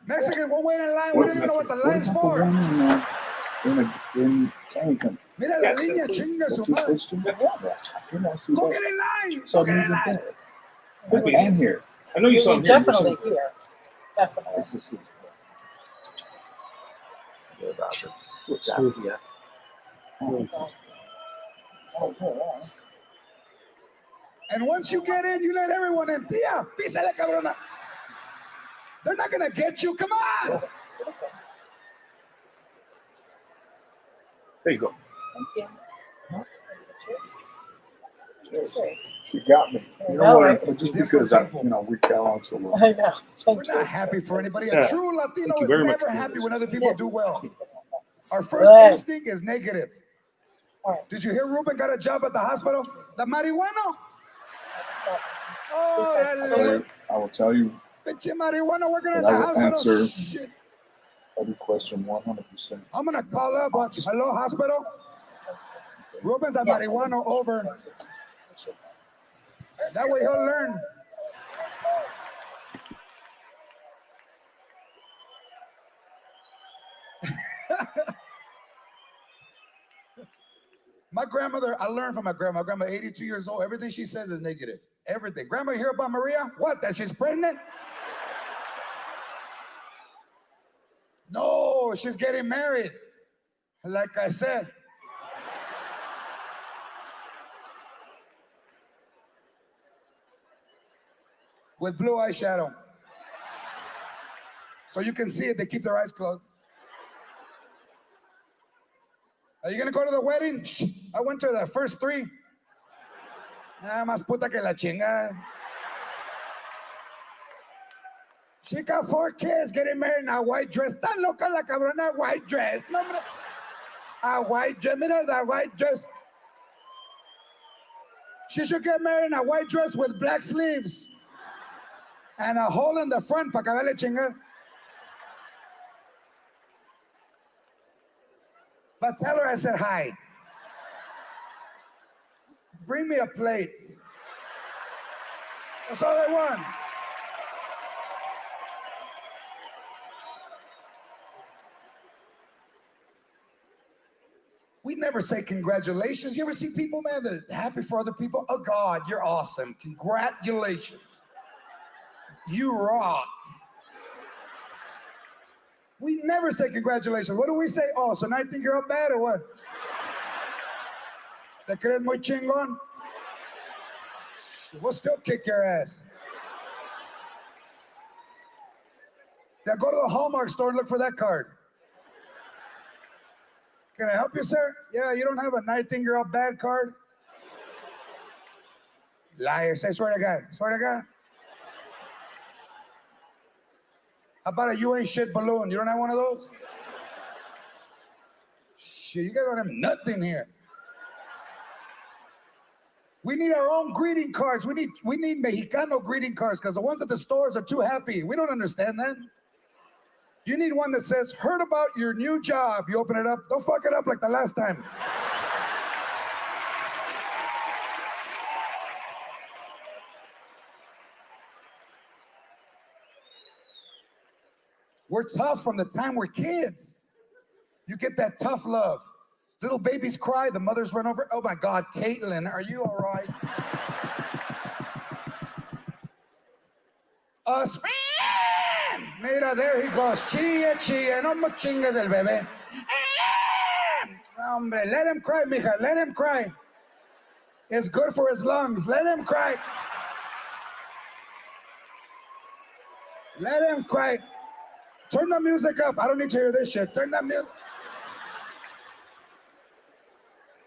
Mexican won't wait in line. We don't even know what the line's for. In Canyon Country. Mira la línea, chinga su madre. Go get in line. Go get in line. And here. I know you saw him here. Definitely here. Definitely. And once you get in, you let everyone in. Tía, písale, cabrona. They're not gonna get you. Come on. There you go. Thank you. She got me. You know what? Just because we got on so well. I know. We're not happy for anybody. A true Latino is never happy when other people do well. Our first instinct is negative. Did you hear Ruben got a job at the hospital? The marijuana. Oh, I will tell you. Pinche marijuana working at I the will hospital. answer every question 100%. I'm gonna call up. Hello, hospital. Ruben's a marijuana over. That way he'll learn. My grandmother, I learned from my grandma. My grandma, 82 years old. Everything she says is negative. Everything. Grandma, you hear about Maria? What? That she's pregnant? No, she's getting married. Like I said. With blue eyeshadow. So you can see it, they keep their eyes closed. Are you gonna go to the wedding? I went to the first three. Más puta que la chinga. She got 4 kids getting married in a white dress. Tan loca la cabrona, white dress. No, hombre. A white dress, mira that white dress. She should get married in a white dress with black sleeves. And a hole in the front para acabarle chingar. But tell her I said hi. Bring me a plate. That's all I want. We never say congratulations. You ever see people, man, that are happy for other people? Oh, God, you're awesome. Congratulations. You rock. We never say congratulations. What do we say? Oh, so now you think you're up bad or what? ¿Te crees muy chingón? We'll still kick your ass. Now go to the Hallmark store and look for that card. Can I help you, sir? Yeah, you don't have a I think you're up bad card? Liar, say swear to God. Swear to God. How about a you ain't shit balloon? You don't have one of those? Shit, you guys don't have nothing here. We need our own greeting cards. We need Mexicano greeting cards because the ones at the stores are too happy. We don't understand that. You need one that says, heard about your new job. You open it up. Don't fuck it up like the last time. We're tough from the time we're kids. You get that tough love. Little babies cry, the mothers run over. Oh my God, Caitlin, are you all right? Mira, there he goes. Chilla, chilla, no me chingas del bebé. Hombre, let him cry, mija, let him cry. It's good for his lungs. Let him cry. Let him cry. Turn the music up. I don't need to hear this shit. Turn that music.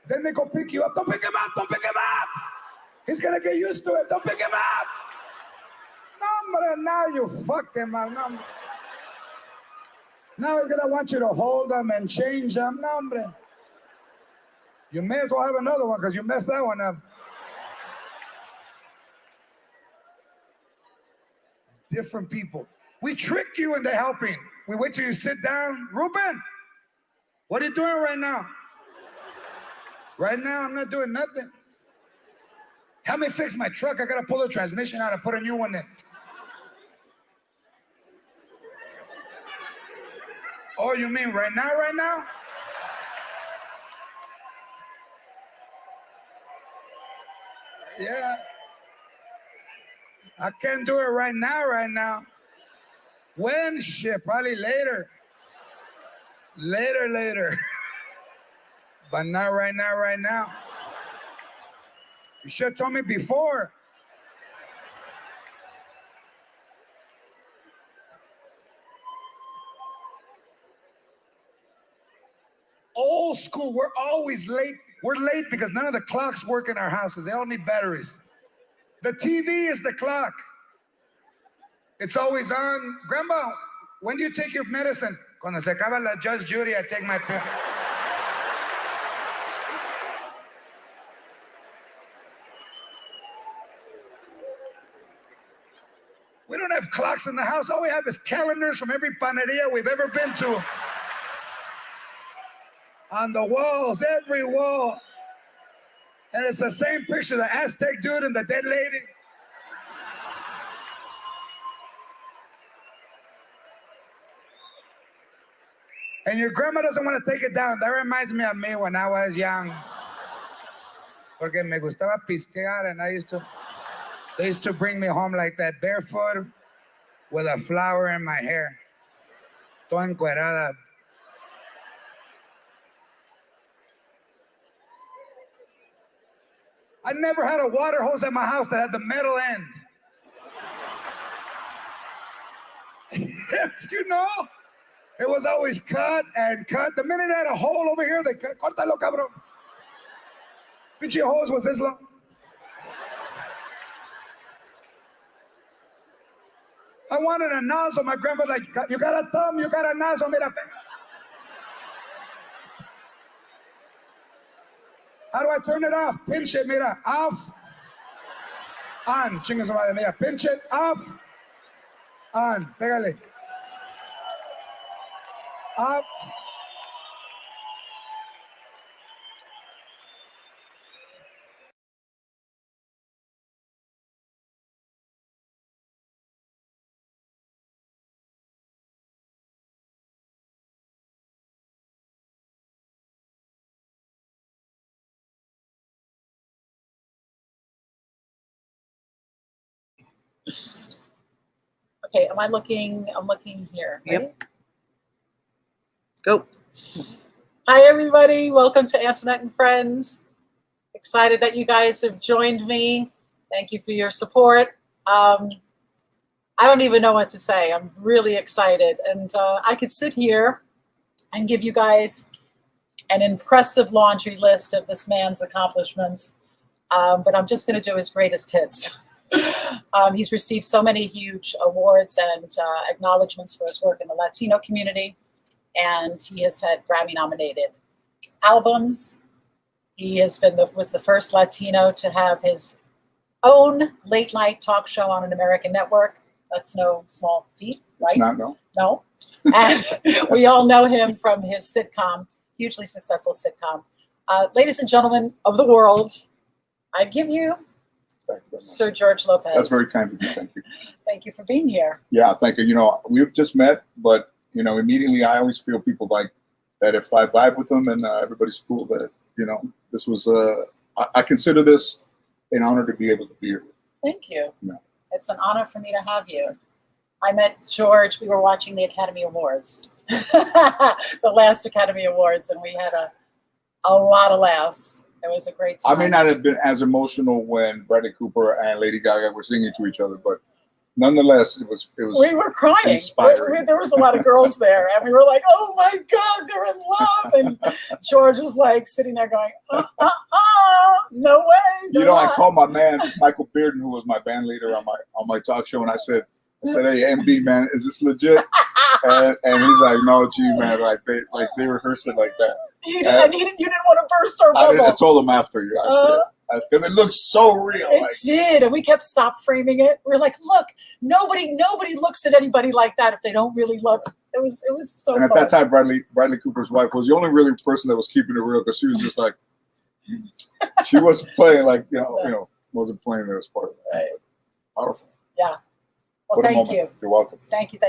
Then they go pick you up. Don't pick him up. Don't pick him up. He's going to get used to it. Don't pick him up. No, now you fucked him up. No. Now he's going to want you to hold him and change him. No, hombre. You may as well have another one because you messed that one up. Different people. We trick you into helping. We wait till you sit down. Ruben, what are you doing right now? Right now, I'm not doing nothing. Help me fix my truck. I got to pull the transmission out and put a new one in. Oh, you mean right now, right now? Yeah. I can't do it right now, right now. When? Shit, probably later. Later. But not right now, right now. You should have told me before. Old school, we're always late. We're late because none of the clocks work in our houses. They all need batteries. The TV is the clock. It's always on. Grandma, when do you take your medicine? Cuando se acaba la Judge Judy, I take my pill. We don't have clocks in the house. All we have is calendars from every panaderia we've ever been to. On the walls, every wall. And it's the same picture, the Aztec dude and the dead lady. And your grandma doesn't want to take it down. That reminds me of me when I was young. Porque me gustaba pisquear, and they used to bring me home like that, barefoot, with a flower in my hair. Toda encuerada. I never had a water hose at my house that had the metal end. You know? It was always cut and cut. The minute it had a hole over here, they cut. Córtalo, cabrón. Pinche hose was this long. I wanted a nozzle. My grandfather like, you got a thumb, you got a nozzle. Mira. How do I turn it off? Pinch it, mira. Off. On. Chinga su madre, mira. Pinch it. Off. On. Pégale. Up. Okay, am I looking? I'm looking here. Right? Yep. Go. Hi, everybody. Welcome to Antoinette and Friends. Excited that you guys have joined me. Thank you for your support. I don't even know what to say. I'm really excited. And I could sit here and give you guys an impressive laundry list of this man's accomplishments, but I'm just going to do his greatest hits. He's received so many huge awards and acknowledgments for his work in the Latino community, and he has had Grammy-nominated albums. He has been was the first Latino to have his own late-night talk show on an American network. That's no small feat, right? It's not, no. No. And we all know him from his sitcom, hugely successful sitcom. Ladies and gentlemen of the world, I give you Sir George Lopez. That's very kind of you. Thank you. Thank you for being here. Yeah, thank you. You know, we've just met, but, you know, immediately I always feel people like that if I vibe with them and everybody's cool, that, you know, this was, I consider this an honor to be able to be here. Thank you. Yeah. It's an honor for me to have you. I met George, we were watching the Academy Awards, the last Academy Awards, and we had a lot of laughs. It was a great time. I may not have been as emotional when Bradley Cooper and Lady Gaga were singing to each other, but nonetheless, it was. We were crying. Inspiring. There was a lot of girls there, and we were like, "Oh my God, they're in love!" And George was like sitting there going, "No way!" You know, I called my man Michael Bearden, who was my band leader on my talk show, and I said, "Hey, MB man, is this legit?" And he's like, "No, G man, like they rehearsed it like that." You didn't want to burst our bubble. I told him after you. I said, because it looks so real. It did, and we kept stop framing it. We were like, "Look, nobody looks at anybody like that if they don't really love it." It was so. And at that time, Bradley Cooper's wife was the only really person that was keeping it real, because she was just like, she wasn't playing like wasn't playing there as part of it. Right. Powerful. Yeah. Well, thank you. You're welcome. Thank you.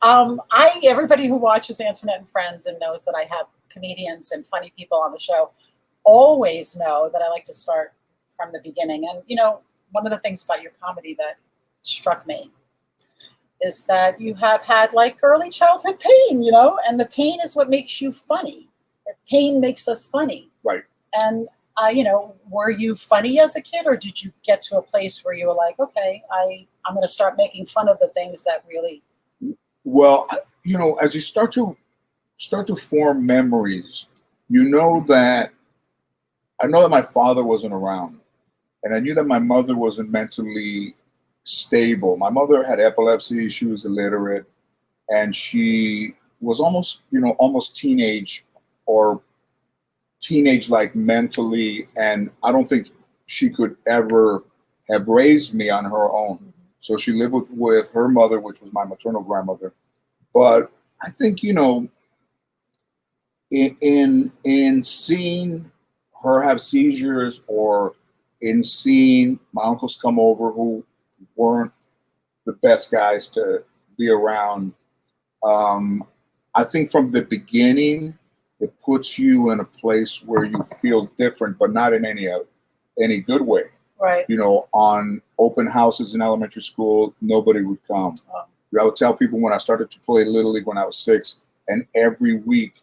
Everybody who watches Antoinette and Friends and knows that I have comedians and funny people on the show always know that I like to start from the beginning. And, one of the things about your comedy that struck me is that you have had like early childhood pain, and the pain is what makes you funny. The pain makes us funny. Right. And, were you funny as a kid, or did you get to a place where you were like, okay, I'm going to start making fun of the things that really... Well, as you start to form memories, I know that my father wasn't around, and I knew that my mother wasn't mentally stable. My mother had epilepsy. She was illiterate, and she was almost teenage-like mentally, and I don't think she could ever have raised me on her own. So she lived with her mother, which was my maternal grandmother. But I think, in seeing her have seizures, or in seeing my uncles come over who weren't the best guys to be around, I think from the beginning, it puts you in a place where you feel different, but not in any good way. Right. On open houses in elementary school, nobody would come. Oh. I would tell people when I started to play Little League when I was 6, and every week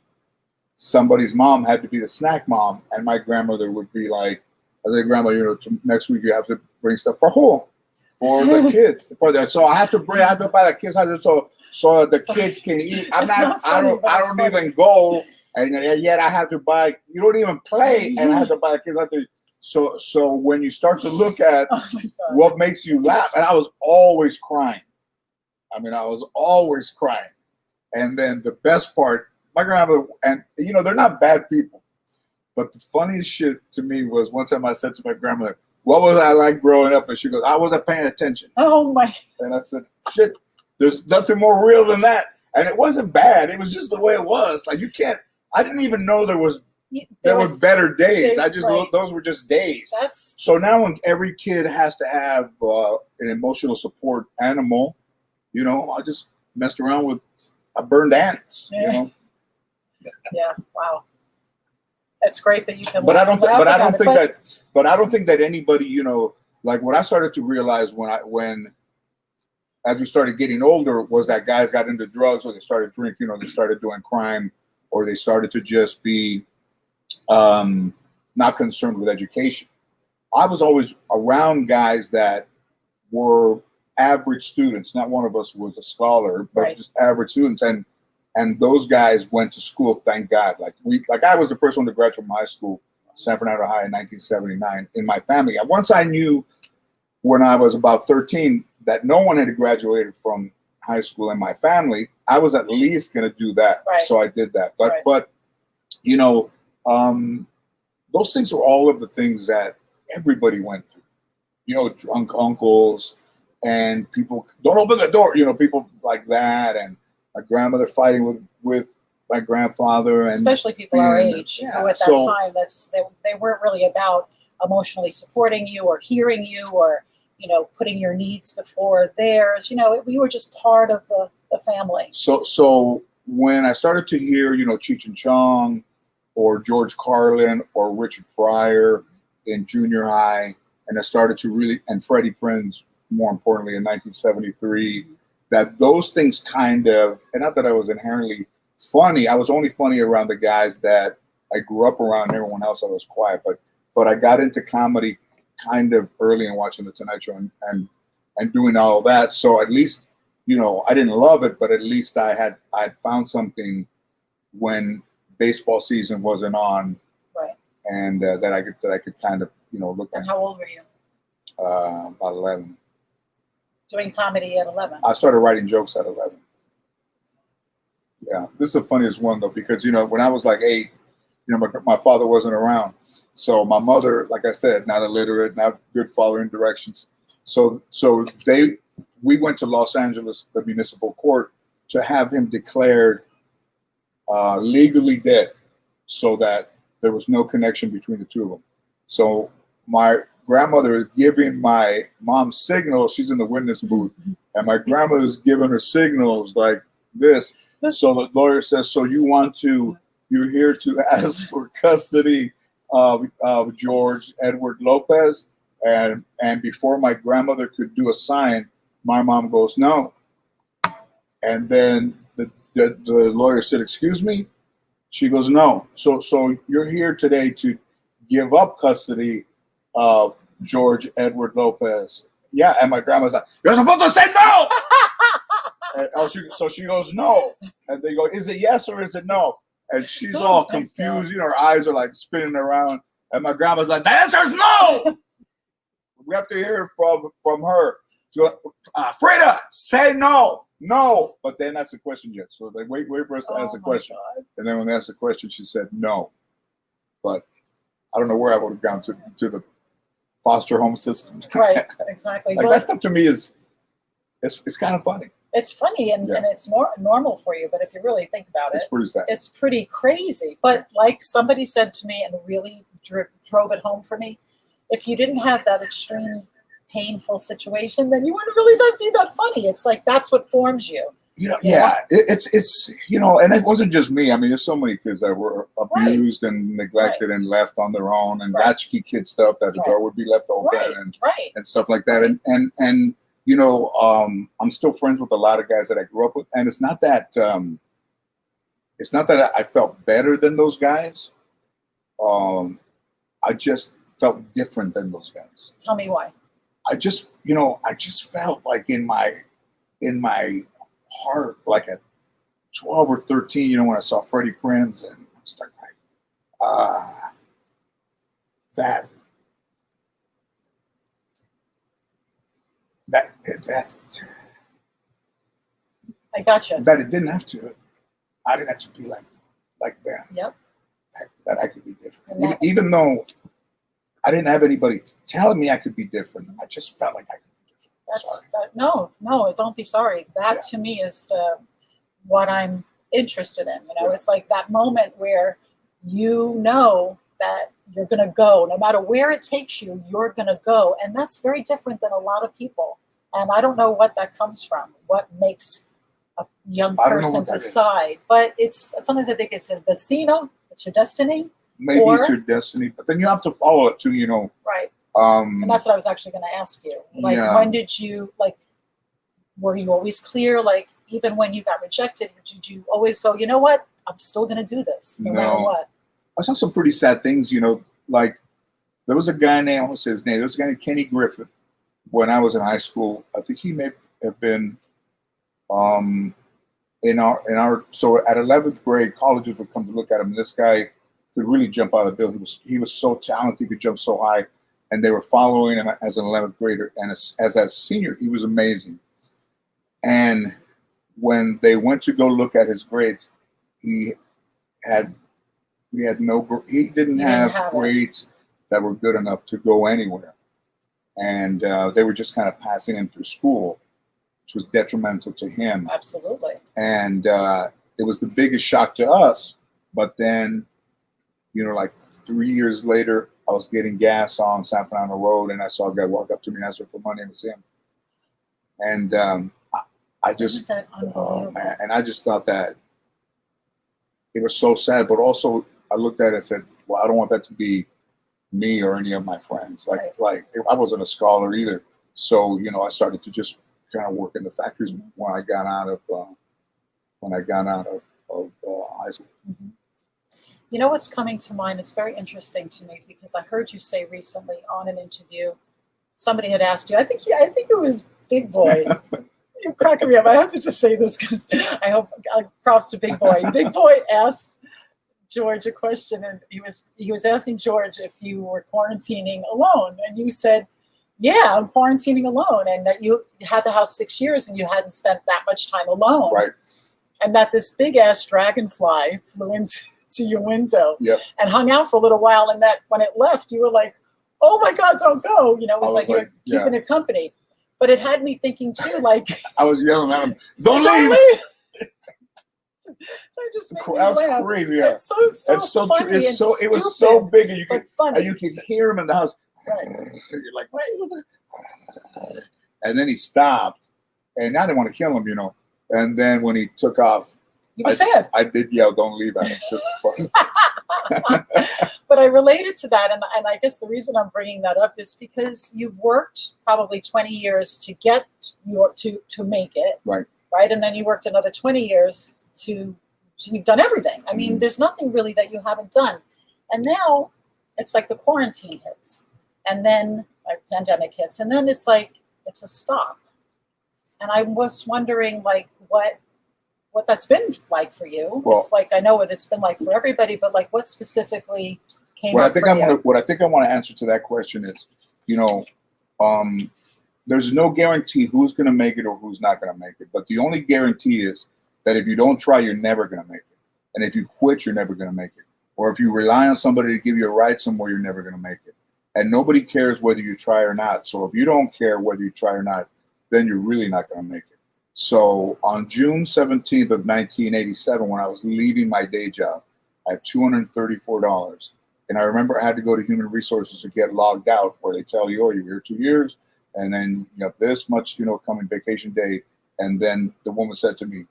somebody's mom had to be the snack mom, and my grandmother would be like, I said, Grandma, next week you have to bring stuff for who? For the kids. So I have to buy the kids so the kids can eat. I don't even go, and yet I have to buy. You don't even play, and I have to buy the kids. So when you start to look at what makes you laugh, and I was always crying. I was always crying. And then the best part, my grandmother, and they're not bad people, but the funniest shit to me was one time I said to my grandmother, "What was I like growing up?" And she goes, "I wasn't paying attention." Oh my! And I said, "Shit, there's nothing more real than that." And it wasn't bad. It was just the way it was. Like I didn't even know there were better days. Those were just days. So now when every kid has to have an emotional support animal, I just messed around with burned ants. Yeah. Yeah. Wow. It's great that you can. But I don't think that anybody, like what I started to realize as we started getting older was that guys got into drugs, or they started drinking, or they started doing crime, or they started to just be not concerned with education. I was always around guys that were average students. Not one of us was a scholar, but just average students. And those guys went to school, thank God. Like I was the first one to graduate from high school, San Fernando High, in 1979 in my family. Once I knew when I was about 13 that no one had graduated from high school in my family, I was at least going to do that. Right. So I did that. But those things are all of the things that everybody went through. Drunk uncles and people don't open the door. People like that, and my grandmother fighting with my grandfather, and especially people our age who at that time they weren't really about emotionally supporting you or hearing you or putting your needs before theirs. We were just part of the family. So when I started to hear Cheech and Chong or George Carlin or Richard Pryor in junior high, and I started to and Freddie Prinze, more importantly, in 1973. That those things kind of, and not that I was inherently funny, I was only funny around the guys that I grew up around. Everyone else I was quiet, but I got into comedy kind of early and watching the Tonight Show and doing all of that. So at least, I didn't love it, but at least I had found something when baseball season wasn't on, right? And that I could kind of look at. And how old were you? About 11. Doing comedy at 11. I started writing jokes at 11. Yeah, this is the funniest one though, because when I was like 8, my father wasn't around, so my mother, like I said, not illiterate, not good following directions. So we went to Los Angeles, the municipal court, to have him declared legally dead, so that there was no connection between the two of them. So my grandmother is giving my mom signals. She's in the witness booth, and my grandmother's giving her signals like, this. So the lawyer says, so you're here to ask for custody of George Edward Lopez. And before my grandmother could do a sign, my mom goes, no. And then the lawyer said, excuse me? She goes, no. So you're here today to give up custody of George Edward Lopez. Yeah, and my grandma's like, you're supposed to say no! So she goes, no. And they go, is it yes or is it no? And she's all confused. You know, her eyes are like spinning around. And my grandma's like, the answer is no! We have to hear from her. She goes, Frida, say no. No. But then ask the question yet. So they wait for us to ask the question. God. And then when they asked the question, she said no. But I don't know where I would have gone to the foster home system. Right, exactly. Like that stuff to me is it's kind of funny. It's funny and it's more normal for you, but if you really think about It's pretty sad. it's pretty crazy. But like somebody said to me and really drove it home for me, if you didn't have that extreme painful situation, then you wouldn't really be that funny. It's like that's what forms you. You know, it's you know, and it wasn't just me. I mean, there's so many kids that were abused and neglected and left on their own, and latchkey kid stuff that the door would be left open and stuff like that. And you know, I'm still friends with a lot of guys that I grew up with, and it's not that I felt better than those guys. I just felt different than those guys. Tell me why. I just felt like in my heart, like at 12 or 13, you know, when I saw Freddie Prinze, and I was like, that I gotcha. That it didn't have to. I didn't have to be like that. Yep. That I could be different, even though I didn't have anybody telling me I could be different. I just felt like I could be different. No, don't be sorry. That to me is what I'm interested in. You know, it's like that moment where you know that you're going to go, no matter where it takes you, you're going to go. And that's very different than a lot of people. And I don't know what that comes from, what makes a young person decide. But sometimes I think it's a destino, it's your destiny. Maybe it's your destiny, but then you have to follow it too, you know. Right. And that's what I was actually going to ask you. Like, when did you, were you always clear? Like, even when you got rejected, did you always go, you know what? I'm still going to do this no matter what? I saw some pretty sad things, you know, like there was a guy named, I won't say his name, there was a guy named Kenny Griffith when I was in high school. I think he may have been in our so at 11th grade, colleges would come to look at him. This guy could really jump out of the building. He was so talented, he could jump so high, and they were following him as an 11th grader. And as a senior, he was amazing. And when they went to go look at his grades, he didn't have grades that were good enough to go anywhere. And they were just kind of passing him through school, which was detrimental to him. Absolutely. And it was the biggest shock to us. But then, you know, like 3 years later, I was getting gas on San Fernando Road, and I saw a guy walk up to me and ask for money, and it was him. And I just, oh man, and I just thought that it was so sad. But also, I looked at it and said, well, I don't want that to be me or any of my friends. Like I wasn't a scholar either. So, you know, I started to just kind of work in the factories when I got out of high school. Mm-hmm. You know what's coming to mind? It's very interesting to me because I heard you say recently on an interview, somebody had asked you, I think it was Big Boy. You're cracking me up. I have to just say this because I hope props to Big Boy. Big Boy asked George a question, and he was asking George if you were quarantining alone, and you said, yeah, I'm quarantining alone, and that you had the house 6 years and you hadn't spent that much time alone. Right. And that this big ass dragonfly flew into your window and hung out for a little while, and that when it left, you were like, oh my God, don't go. You know, it was like you were keeping it company. But it had me thinking too, like I was yelling at him, don't leave. That just made that was laugh. crazy. It's so funny. It was so big, and you could hear him in the house. Right. You're like, and then he stopped, and I didn't want to kill him, you know. And then when he took off, You were sad. I did yell, "Don't leave!" at him just for fun. But I related to that, and I guess the reason I'm bringing that up is because you've worked probably 20 years to get to make it, Right. And then you worked another 20 years you've done everything. I mean, there's nothing really that you haven't done, and now it's like the quarantine hits, and then pandemic hits, and then it's like it's a stop. And I was wondering, like, what that's been like for you. Well, it's like I know what it's been like for everybody, but like what specifically came what up I think for I you? want to what I think I want to answer to that question is, there's no guarantee who's going to make it or who's not going to make it. But the only guarantee is that if you don't try, you're never going to make it. And if you quit, you're never going to make it. Or if you rely on somebody to give you a ride somewhere, you're never going to make it. And nobody cares whether you try or not. So if you don't care whether you try or not, then you're really not going to make it. So on June 17th of 1987, when I was leaving my day job, I had $234. And I remember I had to go to Human Resources to get logged out, where they tell you, oh, you're here 2 years, and then you have this much, coming vacation day. And then the woman said to me,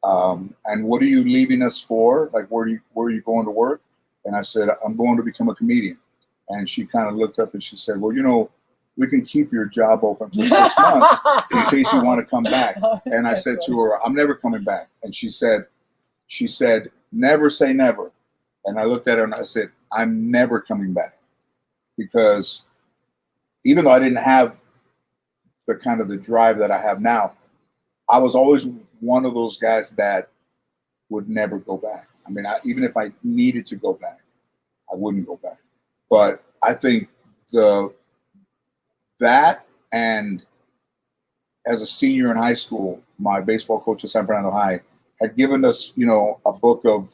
and what are you leaving us for? Like, where are you going to work? And I said, I'm going to become a comedian. And she kind of looked up and she said, well, we can keep your job open for 6 months in case you want to come back. And I said to her, I'm never coming back. And she said, never say never. And I looked at her and I said, I'm never coming back. Because even though I didn't have the kind of the drive that I have now, I was always one of those guys that would never go back. I mean, even if I needed to go back, I wouldn't go back. But I think that and as a senior in high school, my baseball coach at San Fernando High had given us, a book of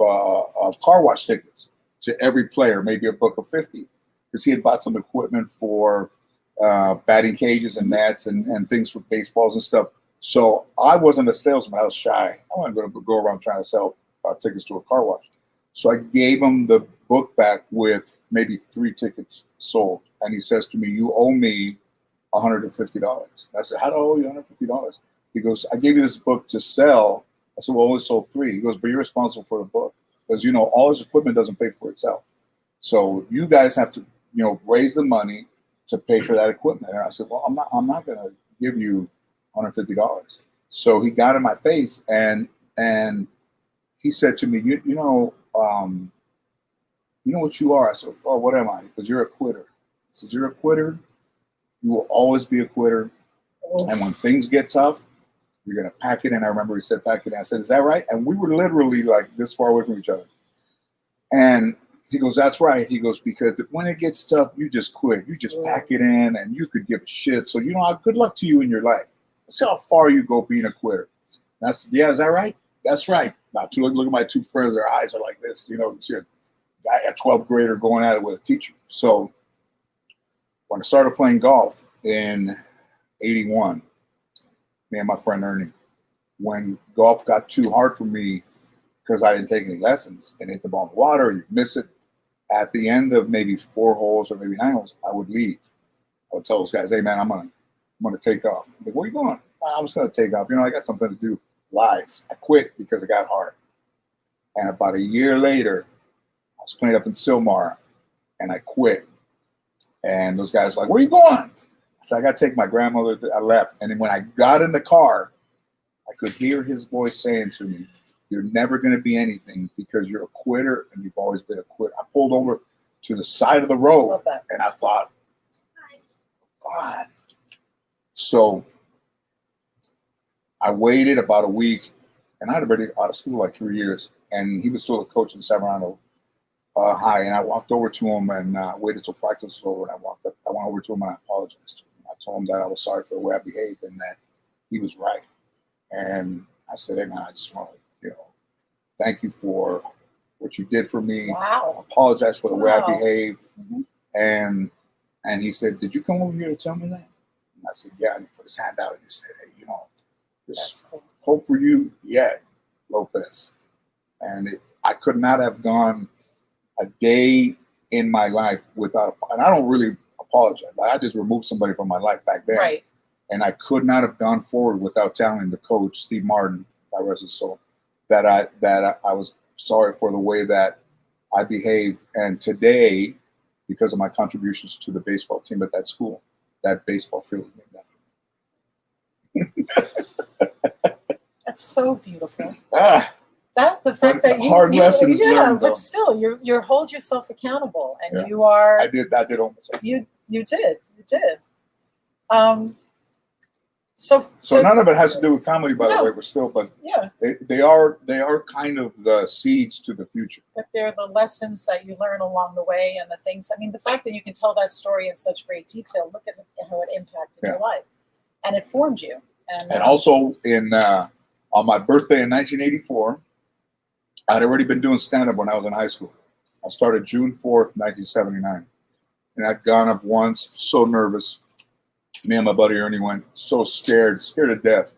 car wash tickets to every player, maybe a book of 50, because he had bought some equipment for batting cages and nets and things for baseballs and stuff. So I wasn't a salesman. I was shy. I wasn't going to go around trying to sell tickets to a car wash. So I gave him the book back with maybe 3 tickets sold. And he says to me, you owe me $150. I said, how do I owe you $150? He goes, I gave you this book to sell. I said, well, I only sold 3. He goes, but you're responsible for the book. Because, all his equipment doesn't pay for itself. So you guys have to, raise the money to pay for that equipment. And I said, well, I'm not going to give you $150. So he got in my face and he said to me, you know what you are? I said, oh, what am I? Because you're a quitter. He said, you're a quitter. You will always be a quitter. And when things get tough, you're going to pack it in. I remember he said, pack it in. I said, is that right? And we were literally like this far away from each other. And he goes, that's right. He goes, because when it gets tough, you just quit. You just pack it in and you could give a shit. So, good luck to you in your life. Let's see how far you go being a quitter. Is that right? That's right. Now, look at my 2 friends. Their eyes are like this. See a guy, a 12th grader going at it with a teacher. So when I started playing golf in 81, me and my friend Ernie, when golf got too hard for me because I didn't take any lessons and hit the ball in the water, you miss it. At the end of maybe 4 holes or maybe 9 holes, I would leave. I would tell those guys, hey, man, I'm gonna take off. I'm like, where are you going? I was going to take off. I got something to do. Lies. I quit because it got hard. And about a year later, I was playing up in Silmar and I quit. And those guys were like, where are you going? So I got to take my grandmother. I left. And then when I got in the car, I could hear his voice saying to me, you're never going to be anything because you're a quitter and you've always been a quitter. I pulled over to the side of the road and I thought, God. So I waited about a week and I'd already out of school like 3 years. And he was still the coach in San Fernando High. And I walked over to him and waited till practice was over. And I went over to him and I apologized to him. I told him that I was sorry for the way I behaved and that he was right. And I said, hey, man, I just want to, thank you for what you did for me. Wow. I apologize for the way I behaved. Mm-hmm. And he said, did you come over here to tell me that? And I said, yeah. And he put his hand out and he said, hey, there's hope for you yet, Lopez. And I could not have gone a day in my life without, and I don't really apologize. I just removed somebody from my life back then. Right. And I could not have gone forward without telling the coach, Steve Martin, God rest his soul, that I was sorry for the way that I behaved. And today, because of my contributions to the baseball team at that school, that baseball field is named after me. That's so beautiful. Ah, The fact that hard lessons learned, but though. still, you hold yourself accountable, and Yeah. you are. I did own myself. You did. So none of it has to do with comedy, by the No. way. But still, but yeah, they are kind of the seeds to the future. but they're the lessons that you learn along the way, and the things. I mean, the fact that you can tell that story in such great detail. Look at how it impacted Yeah. your life, and it formed you. And also on my birthday in 1984, I'd already been doing stand-up when I was in high school. I started June 4th, 1979. And I'd gone up once, so nervous. Me and my buddy Ernie went, so scared to death.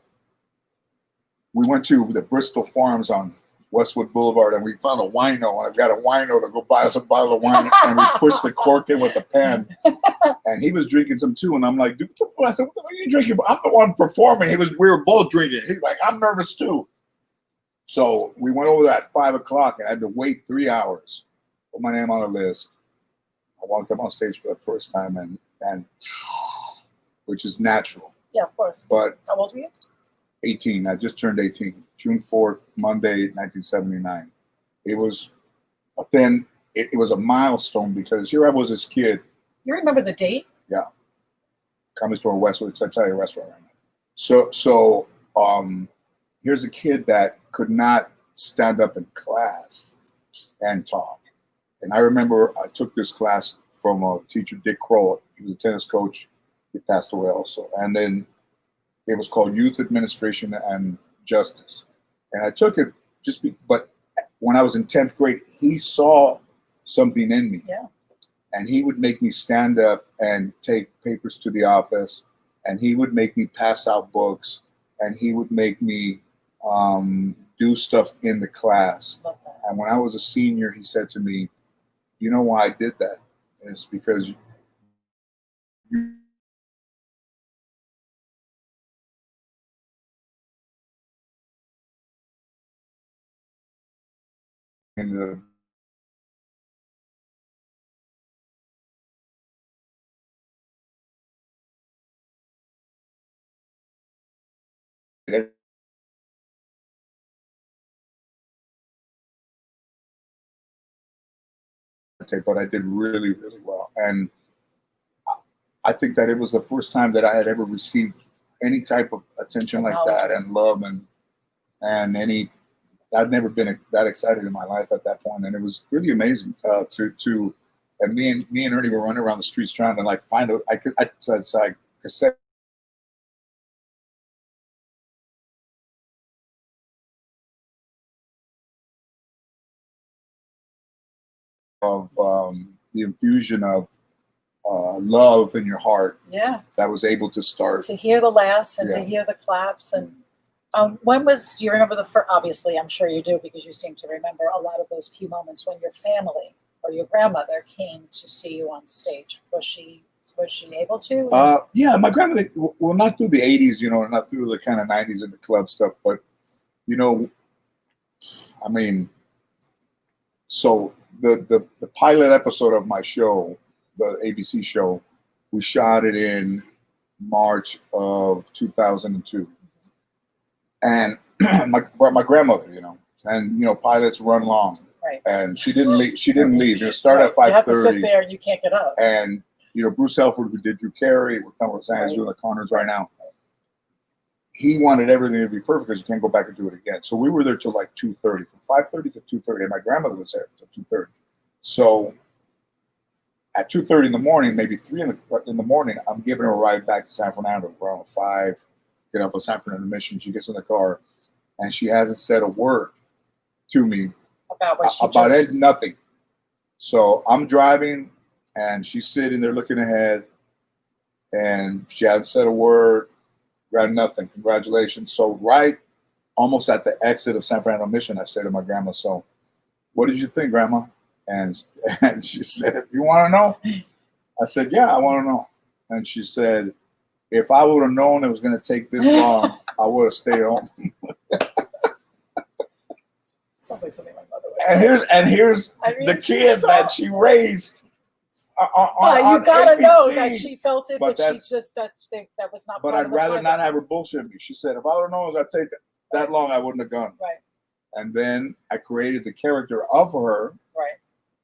We went to the Bristol Farms on Westwood Boulevard, and we found a wino, and I got a wino to go buy us a bottle of wine, and we pushed the cork in with a pen. And he was drinking some too, and I'm like, dude, I said, what are you drinking? I'm the one performing. We were both drinking. He's like, I'm nervous too. So we went over that at 5 o'clock, and I had to wait 3 hours. Put my name on the list. I walked up on stage for the first time, and which is natural. yeah, of course. But How old were you? 18. I just turned 18. June 4th, Monday, 1979. It was, but then it was a milestone because here I was, this kid. You remember the date? Yeah. Comedy Store Westwood. It's a restaurant right now. So here's a kid that could not stand up in class and talk. And I remember I took this class from a teacher, Dick Kroll. He was a tennis coach. He passed away also. And then it was called Youth Administration and Justice. And I took it but when I was in 10th grade, he saw something in me. Yeah. And he would make me stand up and take papers to the office. And he would make me pass out books. And he would make me do stuff in the class. Love that. And when I was a senior, he said to me, you know why I did that? It's because you but I did really, really well. And I think that it was the first time that I had ever received any type of attention like that and love and I'd never been that excited in my life at that point, and it was really amazing and me and Ernie were running around the streets trying to like find out. It's like cassette of the infusion of love in your heart. Yeah. That was able to start. To hear the laughs and Yeah. to hear the claps. And when was, you remember the first, obviously I'm sure you do because you seem to remember a lot of those key moments when your family or your grandmother came to see you on stage. Was she able to? Yeah, my grandmother, well, not through the 80s, not through the kind of 90s and the club stuff, but, I mean, so the pilot episode of my show, the ABC show, we shot it in March of 2002. And my grandmother, and pilots run long. Right. And she didn't leave. It started at 5:30. You have to sit there and you can't get up. And Bruce Helford, who did Drew Carey, we're coming with Sands doing the Connors right now. He wanted everything to be perfect because you can't go back and do it again. So we were there till like 2:30, from 5:30 to 2:30, and my grandmother was there till 2:30. So at 2:30 in the morning, maybe 3 in the morning, I'm giving her a ride back to San Fernando around 5. Get up on San Fernando Mission. She gets in the car, and she hasn't said a word to me About what she about just... it, nothing. So I'm driving, and she's sitting there looking ahead, and she hasn't said a word, got nothing. Congratulations. So right almost at the exit of San Fernando Mission, I said to my grandma, so what did you think, Grandma? And she said, you want to know? I said, yeah, I want to know. And she said, if I would have known it was going to take this long, I would have stayed home. Sounds like something my mother would And say. here's I mean, the kid so- that she raised. But you gotta know that she felt it, but she that's- just that was not. But part I'd of the rather fiber. not have her bullshit me. She said, if I would have known it was I'd take that long, I wouldn't have gone. Right, And then I created the character of her, right.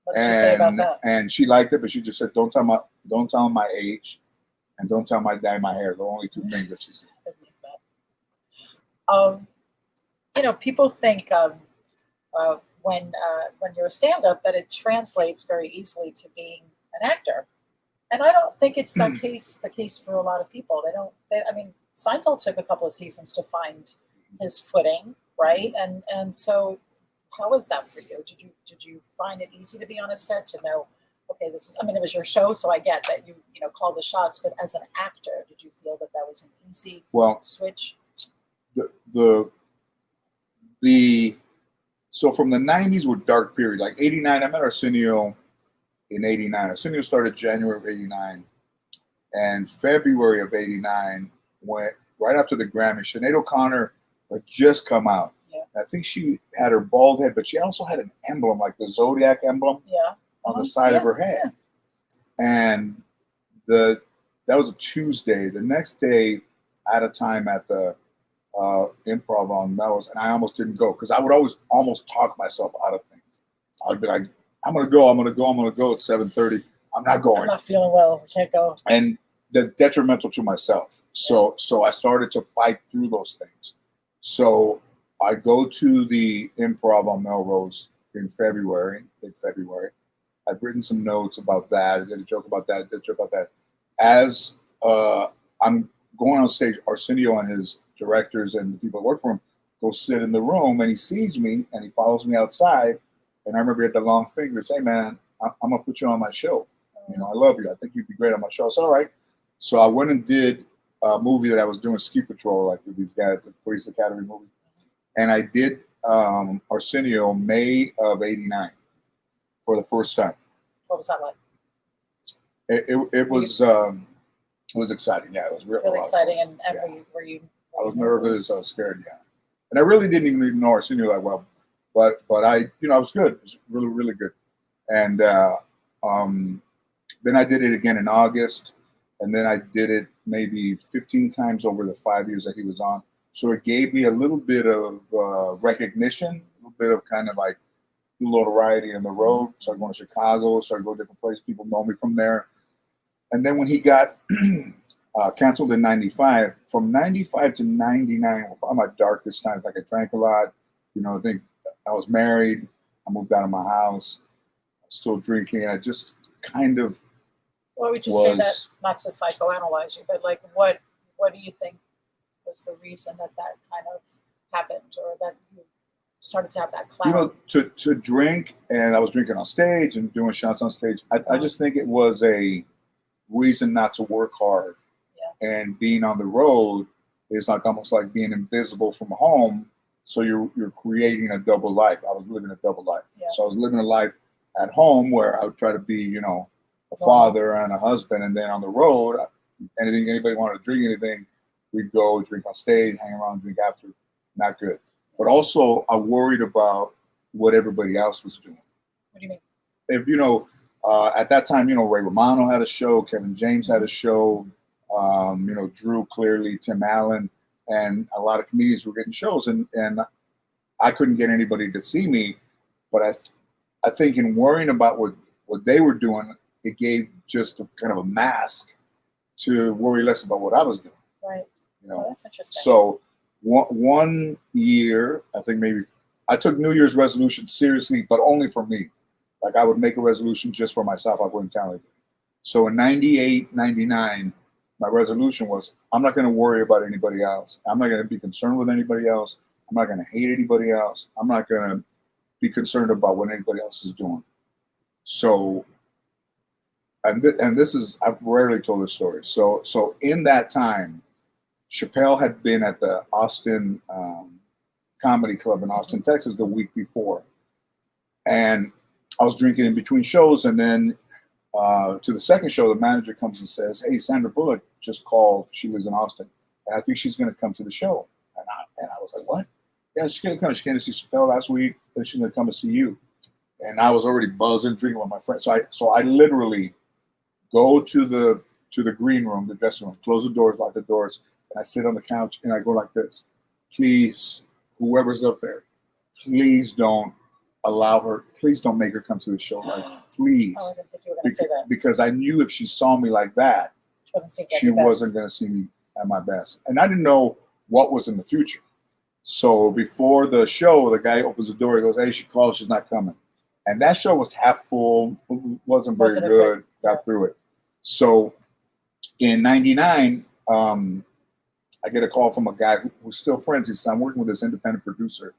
What did she say about that? and she liked it, but she just said, don't tell him my age, and don't tell him I dye my hair. The only two things that she said. You know, people think when you're a stand-up that it translates very easily to being an actor, and I don't think it's the case for a lot of people. I mean, Seinfeld took a couple of seasons to find his footing, right? And so, how was that for you? Did you find it easy to be on a set, to know, okay, this is? I mean, it was your show, so I get that you call the shots. But as an actor, did you feel that was an easy switch? So from the 90s were dark period, like 89, I met Arsenio in 89. Arsenio started January of 89, and February of 89 went right after the Grammy. Sinead O'Connor had just come out. Yeah. I think she had her bald head, but she also had an emblem, like the Zodiac emblem on the side of her head. Yeah. And that was a Tuesday. The next day, I had a time at the Improv on Melrose, and I almost didn't go because I would always almost talk myself out of things. I'd be like, I'm gonna go at 7:30. I'm not going. I'm not feeling well. I can't go. And that's detrimental to myself. So I started to fight through those things. So I go to the Improv on Melrose in February. I've written some notes about that. I did a joke about that. As I'm going on stage, Arsenio and his directors and the people that work for him go sit in the room, and he sees me and he follows me outside. And I remember he had the long fingers. Hey man, I'm gonna put you on my show. I love you. I think you'd be great on my show. I said, all right. So I went and did a movie that I was doing, Ski Patrol, like with these guys, the Police Academy movie. And I did Arsenio May of 89 for the first time. What was that like? It was exciting. Yeah, it was really exciting. And were you I was nervous. I was scared. Yeah, and I really didn't even know Arsenio that well, but I I was good. It was really, really good. And then I did it again in August, and then I did it maybe 15 times over the 5 years that he was on. So it gave me a little bit of recognition, a little bit of kind of like notoriety on the road. Started going to Chicago, started going to different places. People know me from there. And then when he got canceled in 95, from 95 to 99 were probably my darkest times. Like I drank a lot. I think I was married. I moved out of my house. I was still drinking. I just kind of What would you say that, not to psychoanalyze you, but like what do you think was the reason that kind of happened, or that you started to have that cloud? To drink, and I was drinking on stage and doing shots on stage. I just think it was a reason not to work hard. Yeah. And being on the road is like almost like being invisible from home. So you're creating a double life. I was living a double life. Yeah. So I was living a life at home where I would try to be, a father and a husband, and then on the road, anybody wanted to drink anything, we'd go drink on stage, hang around, drink after. Not good. But also, I worried about what everybody else was doing. What do you mean? If at that time, Ray Romano had a show, Kevin James had a show, Drew Clearly, Tim Allen, and a lot of comedians were getting shows, and I couldn't get anybody to see me. But I think in worrying about what they were doing, it gave just a kind of a mask to worry less about what I was doing. Right. Oh, that's interesting. So one year, I think maybe I took New Year's resolution seriously, but only for me. Like I would make a resolution just for myself. I wouldn't tell anybody. So in 98, 99, my resolution was I'm not going to worry about anybody else. I'm not going to be concerned with anybody else. I'm not going to hate anybody else. I'm not going to be concerned about what anybody else is doing. So, and this is, I've rarely told this story. So in that time, Chappelle had been at the Austin Comedy Club in Austin, Texas the week before. And I was drinking in between shows, and then to the second show, the manager comes and says, "Hey, Sandra Bullock just called. She lives in Austin, and I think she's going to come to the show." And I was like, "What?" Yeah, she's gonna come. She came to see Chappelle last week, and she's gonna come to see you. And I was already buzzing, drinking with my friends. So I literally go to the green room, the dressing room, close the doors, lock the doors, and I sit on the couch and I go like this. Please, whoever's up there, please don't allow her. Please don't make her come to the show. Like, please, Oh, I didn't think you were going to say that. because I knew if she saw me like that, She wasn't going to see me at my best. And I didn't know what was in the future. So before the show, the guy opens the door. He goes, "Hey, she called. She's not coming." And that show was half full. Wasn't very good. Got through it. So in '99, I get a call from a guy who's still friends. He said, "I'm working with this independent producer,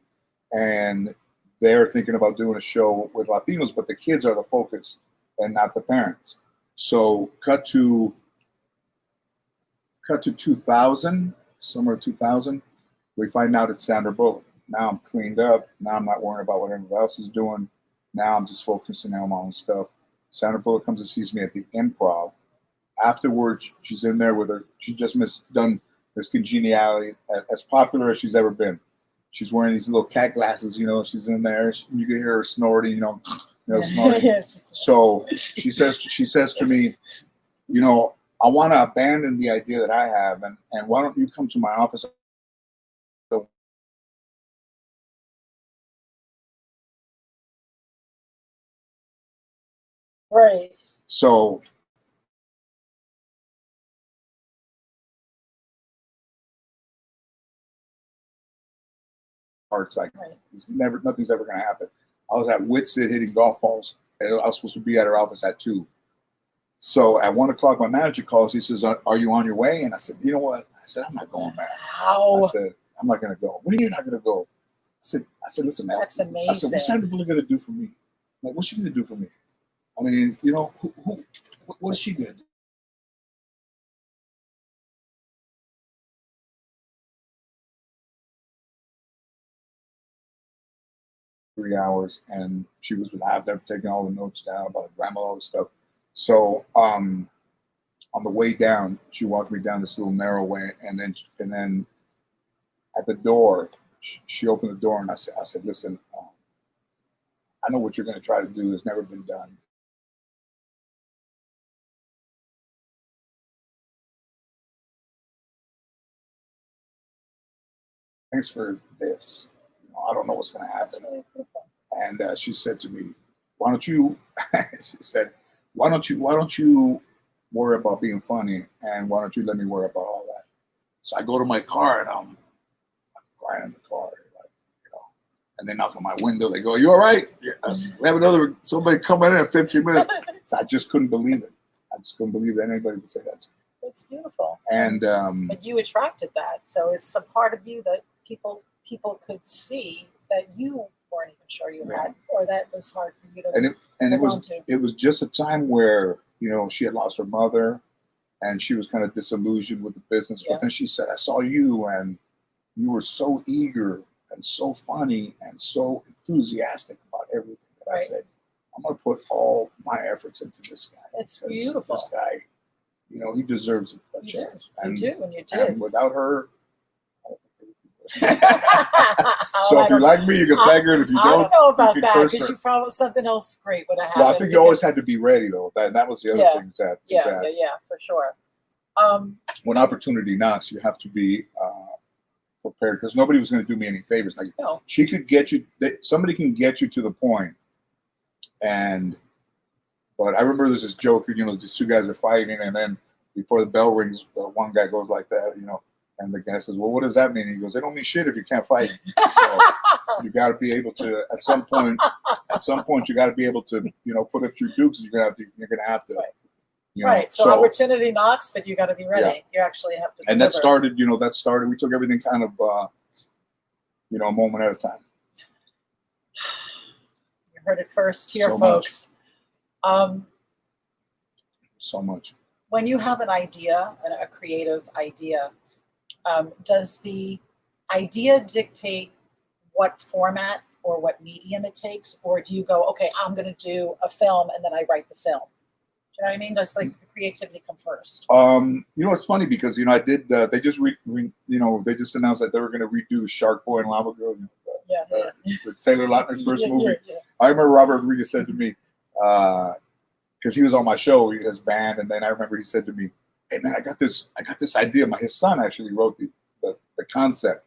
and they're thinking about doing a show with Latinos, but the kids are the focus and not the parents." So cut to 2000, summer of 2000, we find out it's Sandra Bullock. Now I'm cleaned up. Now I'm not worrying about what everybody else is doing. Now I'm just focusing on my own stuff. Sandra Bullock comes and sees me at the Improv. Afterwards, she's in there with her. She just done Miss Congeniality, as popular as she's ever been. She's wearing these little cat glasses, you know. She's in there. You can hear her snorting, snorting. Yeah, so she says to me, I want to abandon the idea that I have, and why don't you come to my office? Right. So it's like nothing's ever going to happen. I was at Whitsit hitting golf balls, and I was supposed to be at her office at 2. So at 1 o'clock, my manager calls. He says, "Are you on your way?" And I said, "You know what?" I said, "I'm not going back." Wow. I said, "I'm not going to go." "What are you not going to go?" I said, "Listen, man." That's amazing. I said, "What's Sandra Bullock going to do for me? Like, what's she going to do for me? I mean, what is she going to do?" 3 hours, and she was live there taking all the notes down about the grandma, all the stuff. So on the way down, she walked me down this little narrow way, and then at the door, she opened the door, and I said, "Listen, I know what you're going to try to do has never been done. Thanks for this. I don't know what's going to happen." And she said to me, "Why don't you?" She said, "Why don't you worry about being funny, and why don't you let me worry about all that?" So I go to my car, and I'm crying in the car, and they knock on my window. They go, "You all right?" "Yeah." "We have somebody coming in 15 minutes. So I just couldn't believe it. I just couldn't believe that anybody would say that to me. It's beautiful. And but you attracted that, so it's some part of you that people could see that you weren't even sure you had, or that was hard for you to. It was just a time where she had lost her mother, and she was kind of disillusioned with the business. Yeah. But then she said, "I saw you, and you were so eager and so funny and so enthusiastic about everything that I said, I'm going to put all my efforts into this guy. It's beautiful. This guy, he deserves a chance." And you did. And without her, so if you like me, you can thank her. And if you don't, I don't know about that, because you probably something else great would have happened. Well, I think you always had to be ready, though. That was the other thing. Yeah, for sure. When opportunity knocks, you have to be prepared, because nobody was going to do me any favors. Like, no. She could get you. Somebody can get you to the point. But I remember there's this joke. These two guys are fighting, and then before the bell rings, one guy goes like that. And the guy says, "Well, what does that mean?" He goes, "They don't mean shit if you can't fight." So you got to be able to, at some point, you got to be able to, put up your dukes. You're gonna have to. Right. So opportunity knocks, but you got to be ready. Yeah. You actually have to. And that started. We took everything kind of, a moment at a time. You heard it first here, folks. So much. When you have an idea, a creative idea, does the idea dictate what format or what medium it takes? Or do you go, okay, I'm going to do a film and then I write the film? You know what I mean? Does like the creativity come first? It's funny because I did. They just they just announced that they were going to redo Shark Boy and Lava Girl. With Taylor Lautner's first movie. I remember Robert Rodriguez said to me, because he was on my show, his band, and then I remember he said to me, "Hey man, I got this idea." His son actually wrote the concept,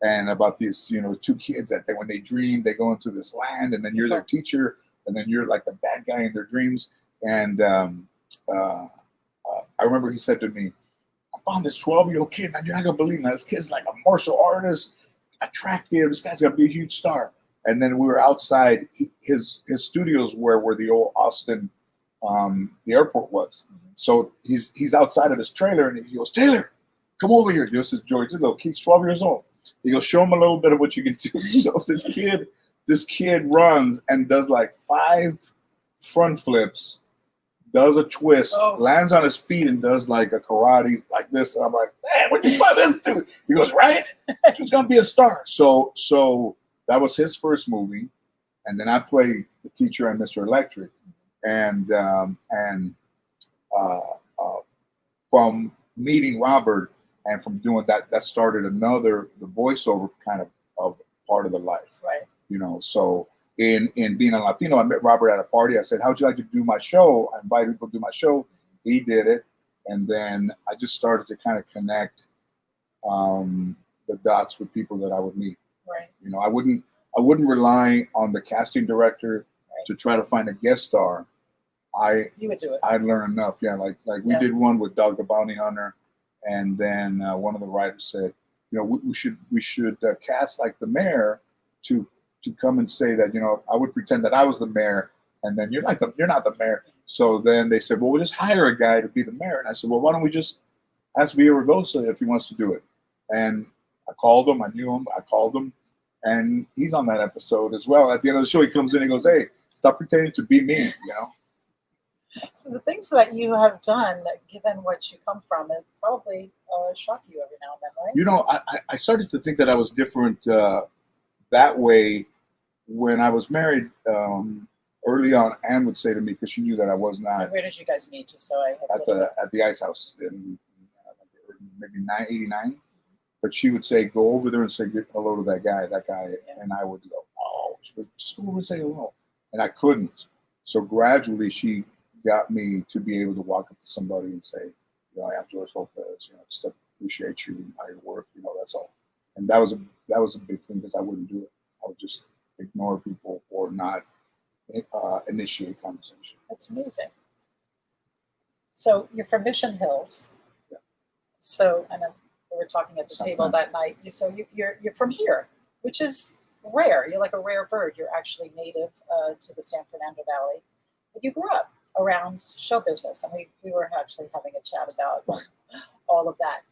and about these two kids that when they dream, they go into this land, and then you're their teacher, and then you're like the bad guy in their dreams. And I remember he said to me, "I found this 12-year-old kid, man. You're not gonna believe it. This kid's like a martial artist, attractive. This guy's gonna be a huge star." And then we were outside. His studios were where the old Austin, the airport was. So he's outside of his trailer, and he goes, "Taylor, come over here." This is George Lopez. He's 12 years old. He goes, "Show him a little bit of what you can do." So this kid runs and does like 5 front flips, does a twist, lands on his feet, and does like a karate like this. And I'm like, "Man, what you find this dude?" He goes, "Right? He's gonna be a star." So that was his first movie, and then I played the teacher and Mr. Electric, and from meeting Robert and from doing that started the voiceover kind of part of the life, right? So in being a Latino, I met Robert at a party. I said, "How'd you like to do my show?" I invited people to do my show. He did it, and then I just started to kind of connect the dots with people that I would meet. Right. I wouldn't rely on the casting director to try to find a guest star. You would do it. I'd learn enough. Yeah, like we did one with Doug the Bounty Hunter, and then one of the writers said, we should cast like the mayor to come and say that I would pretend that I was the mayor, and then you're not the mayor. So then they said, well, we'll just hire a guy to be the mayor. And I said, well, why don't we just ask Villaraigosa if he wants to do it? And I called him. I knew him. I called him, and he's on that episode as well. At the end of the show, he comes in and goes, "Hey, stop pretending to be me." So the things that you have done, given what you come from, it probably shock you every now and then, right? I started to think that I was different that way when I was married. Early on, Anne would say to me, because she knew that I was not. So where did you guys meet? Just so I have at the Ice House in maybe 89. But she would say, "Go over there and say hello to that guy," and I would go, "Oh," she would just go over and say hello, and I couldn't. So gradually, she got me to be able to walk up to somebody and say, "I am George Lopez. Just appreciate you and how you work. That's all." And that was a big thing because I wouldn't do it. I would just ignore people or not initiate conversation. That's amazing. So you're from Mission Hills. Yeah. So I know we were talking at the table that night. So you're from here, which is rare. You're like a rare bird. You're actually native to the San Fernando Valley, but you grew up around show business, and we were actually having a chat about all of that.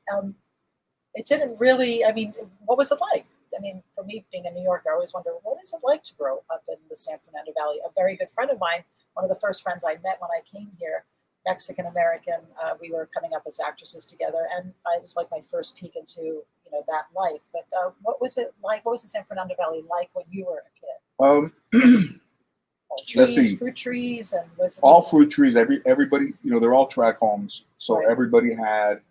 It didn't really. I mean, what was it like? I mean, for me, being in New York, I always wonder, what is it like to grow up in the San Fernando Valley? A very good friend of mine, one of the first friends I met when I came here, Mexican-American, we were coming up as actresses together, and it was like my first peek into, that life. But what was it like? What was the San Fernando Valley like when you were a kid? Trees, Let's see. Fruit trees, and was it all fruit trees. Everybody, they're all tract homes, so Right. everybody had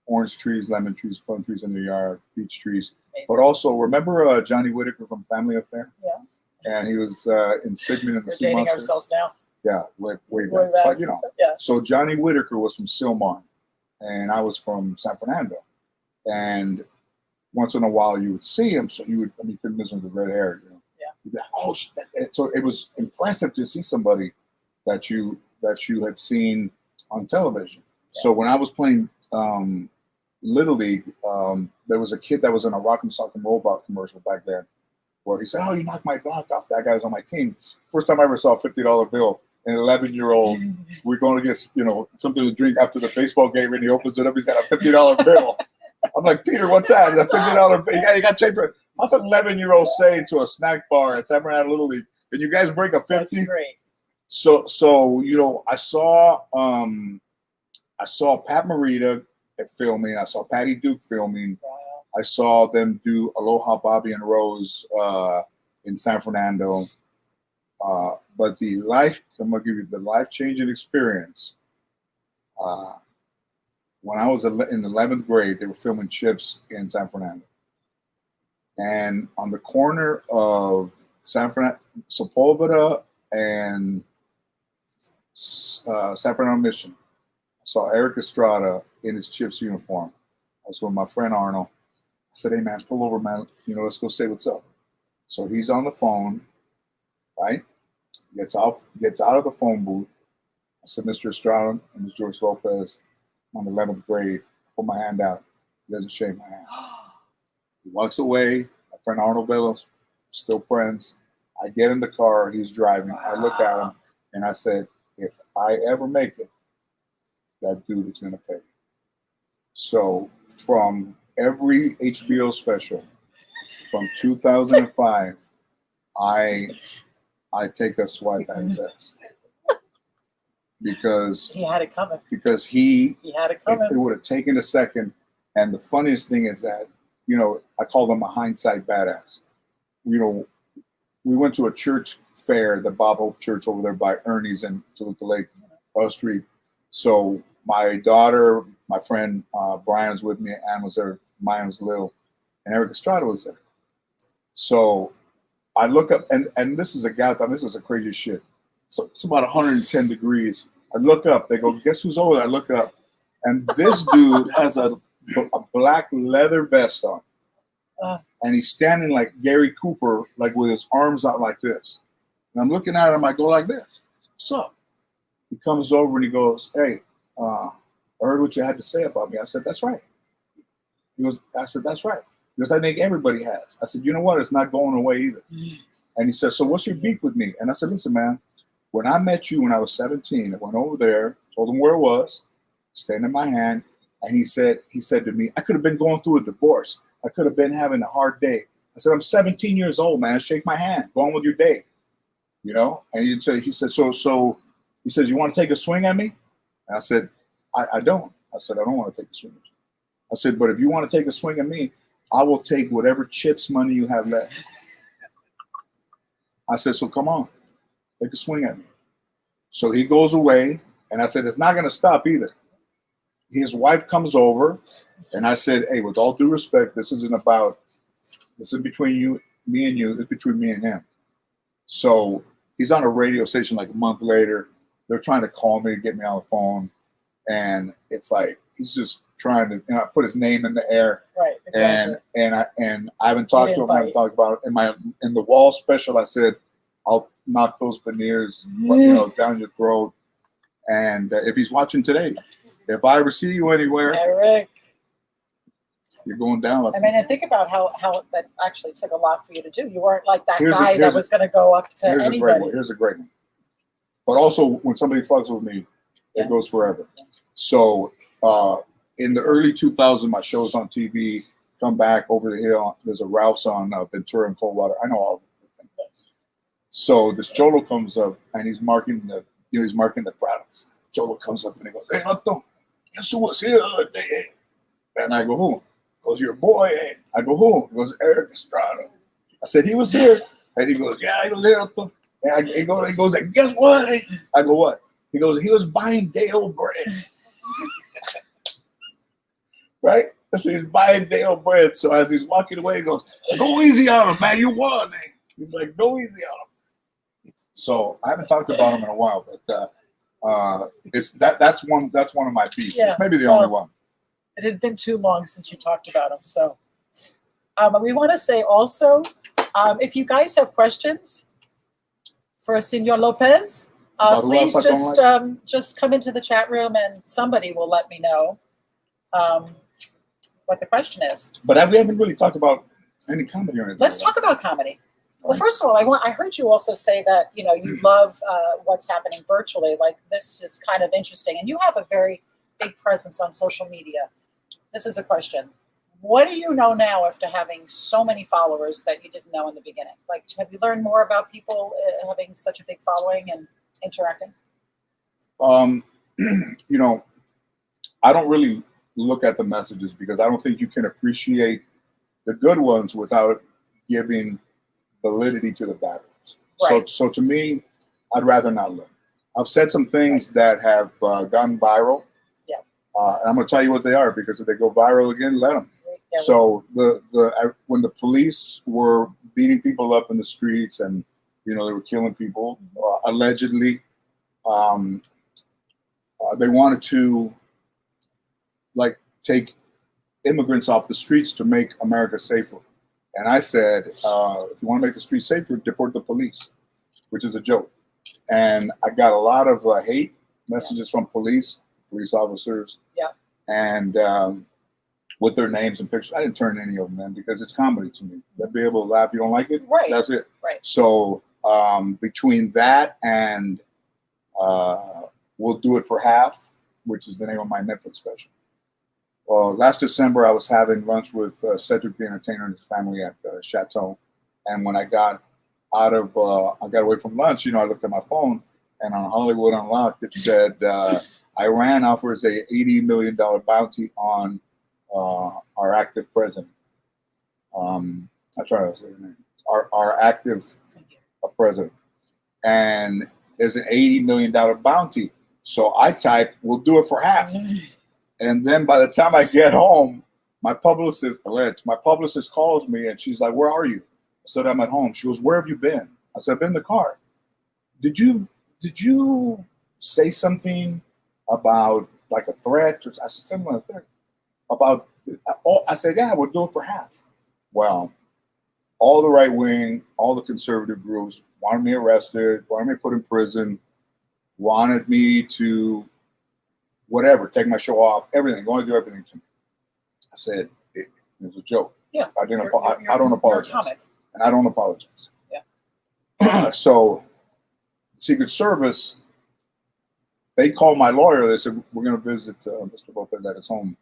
orange trees, lemon trees, plum trees in their yard, peach trees. amazing. But also, remember Johnny Whitaker from Family Affair? Yeah. And he was in Sigmund and the We're Sea dating Monsters. ourselves now. Yeah, way Way back. back. But, Yeah. so Johnny Whitaker was from Silmar, and I was from San Fernando. And once in a while, you would see him, so you couldn't miss him with the red hair. Yeah. You'd be like, oh, so it was impressive to see somebody that you had seen on television. Yeah. So when I was playing Little League, there was a kid that was in a Rock'em Sock'em Robot commercial back then, where he said, "Oh, you knocked my block off." That guy was on my team. First time I ever saw a $50 bill. An 11-year-old, we're going to get something to drink after the baseball game, and he opens it up. He's got a $50 bill. I'm like, "Peter, what's that?" It's a $50 bill. Yeah, you got change for it. What's an 11-year-old saying to a snack bar at San Fernando Little League? Can you guys bring a 50? That's great. So I saw Pat Morita filming. I saw Patty Duke filming. Wow. I saw them do Aloha Bobby and Rose in San Fernando. But I'm gonna give you the life-changing experience. When I was in 11th grade, they were filming Chips in San Fernando. And on the corner of San Fernando, Sepulveda and San Fernando Mission, I saw Eric Estrada in his Chips uniform. I was with my friend Arnold. I said, "Hey man, pull over, man. Let's go say what's up." So he's on the phone, right? Gets out of the phone booth. I said, "Mr. Estrada," and it's George Lopez. I'm on 11th grade. I put my hand out. He doesn't shake my hand. He walks away. My friend Arnold Bellows, still friends. I get in the car. He's driving. I look at him and I said, "If I ever make it, that dude is going to pay." So from every HBO special from 2005, I take a swipe at his ass. Because He had it coming. Because he had it coming. It would have taken a second. And the funniest thing is that, I call him a hindsight badass. We went to a church fair, the Bob Hope Church over there by Ernie's in Toluca Lake, Street. So my daughter, my friend Brian was with me, Ann was there, Maya was little, and Eric Estrada was there. So I look up, and this is this is a crazy shit. So it's about 110 degrees. I look up. They go, "Guess who's over there?" I look up, and this dude has a black leather vest on, and he's standing like Gary Cooper, like with his arms out like this. And I'm looking at him. I go like this. "What's up?" He comes over and he goes, "Hey, I heard what you had to say about me." I said, "That's right." I said, "That's right." He goes, "I think everybody has." I said, "You know what? It's not going away either." And he said, "So what's your beef with me?" And I said, "Listen, man. When I met you when I was 17, I went over there, told him where it was, extended my hand, and he said to me, I could have been going through a divorce. I could have been having a hard day. I said, I'm 17 years old, man. Shake my hand. Go on with your day. And he said, so he says, you want to take a swing at me? And I said, I don't. I said, I don't want to take a swing at you. I said, but if you want to take a swing at me, I will take whatever Chips money you have left. I said, so come on. Take a swing at me. So he goes away, and I said, it's not going to stop either. His wife comes over, and I said, hey, with all due respect, this is between me and you. It's between me and him. So he's on a radio station like a month later. They're trying to call me to get me on the phone, and it's like he's just trying to put his name in the air. Right. Exactly. And I haven't talked to him. I haven't talked about it. In the wall special, I said, I'll knock those veneers down your throat. And if he's watching today, if I ever see you anywhere, Eric, you're going down. and think about how that actually took a lot for you to do. You weren't like that guy that was going to go up to anybody. Here's a great one. But also, when somebody fucks with me, it goes forever. So in the early 2000s, my shows on TV, Come Back, Over the Hill, there's a Ralph's on Ventura and Coldwater. I know all of them. So this Cholo comes up and he's marking the products. Cholo comes up and he goes, hey, Anton, guess who was here the other day? And I go, who? He goes, your boy. I go, who? He goes, Eric Estrada. I said, he was here. And he goes, yeah, he was here, Anton. And he goes, guess what? I go, what? He goes, he was buying day-old bread. Right? So he's buying day-old bread. So as he's walking away, he goes, go easy on him, man. You won. He's like, go easy on him. So I haven't talked about him in a while, but that's one of my beefs. Yeah, maybe the only one. It had been too long since you talked about him. So we want to say also, if you guys have questions for Senor Lopez, please just come into the chat room and somebody will let me know what the question is. But we haven't really talked about any comedy or anything. Let's talk about comedy. Well, first of all, I heard you also say that, you love what's happening virtually. Like, this is kind of interesting. And you have a very big presence on social media. This is a question. What do you know now after having so many followers that you didn't know in the beginning? Like, have you learned more about people having such a big following and interacting? I don't really look at the messages because I don't think you can appreciate the good ones without giving validity to the bad ones. Right. So to me, I'd rather not look. I've said some things that have gone viral. Yeah. And I'm going to tell you what they are, because if they go viral again, let them. Yeah, So when the police were beating people up in the streets and, they were killing people, allegedly, they wanted to take immigrants off the streets to make America safer. And I said, if you want to make the streets safer, deport the police, which is a joke. And I got a lot of hate messages from police officers, and with their names and pictures. I didn't turn any of them in because it's comedy to me. They'll be able to laugh. You don't like it? Right. That's it. Right. So between that and We'll Do It for Half, which is the name of my Netflix special. Well, last December, I was having lunch with Cedric the Entertainer and his family at Chateau. And when I got away from lunch, I looked at my phone, and on Hollywood Unlocked, it said, Iran offers a $80 million bounty on our active president. I try to say the name. Our active president. And there's an $80 million bounty. So I typed, we'll do it for half. And then by the time I get home, my publicist calls me, and she's like, where are you? I said, I'm at home. She goes, where have you been? I said, I've been in the car. Did you say something about like a threat? I said, something like that. About, I said, yeah, we'll do it for half. Well, all the right wing, all the conservative groups wanted me arrested, wanted me put in prison, wanted me to whatever, take my show off, everything, going to do everything to me. I said, it was a joke. Yeah. I don't apologize. And I don't apologize. Yeah. So, Secret Service, they called my lawyer. They said, we're going to visit Mr. Lopez at his home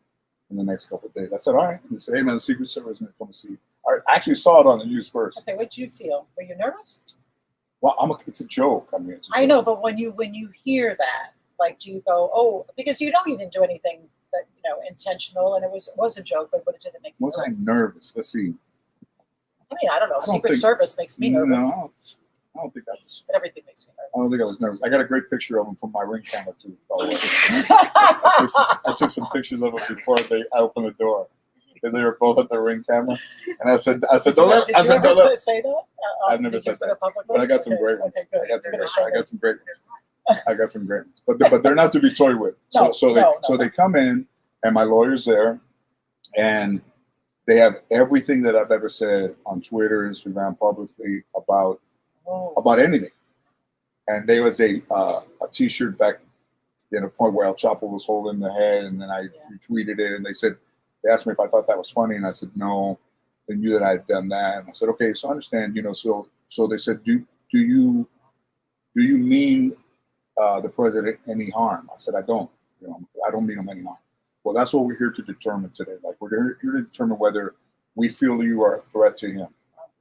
in the next couple of days. I said, all right. They said, hey, man, the Secret Service is going to come and see you. I actually saw it on the news first. Okay, what did you feel? Were you nervous? Well, it's a joke. I mean, it's a joke. I know, but when you hear that, like, do you go, oh, because you didn't do anything that intentional, and it was a joke, but it didn't make you Was I nervous? Let's see. I mean, I don't know. Secret Service makes me nervous. No, I don't think I was. But everything makes me nervous. I don't think I was nervous. I got a great picture of them from my Ring camera too. By the way. I took some pictures of them before I opened the door. Because they were both at the Ring camera, and I said, don't let. I said, don't let. Say that? I've never said that, but I got some great ones. I got some great ones. I got some great ones, but they're not to be toyed with. So they come in, and my lawyer's there, and they have everything that I've ever said on Twitter, Instagram, publicly about anything. And there was a T-shirt back in a point where El Chapo was holding the head, and then I retweeted it, and they asked me if I thought that was funny, and I said no. They knew that I had done that, and I said, okay, so I understand, So they said, do you mean the president any harm? I said, I don't. I don't mean him any harm. Well, that's what we're here to determine today. Like, we're here to determine whether we feel you are a threat to him.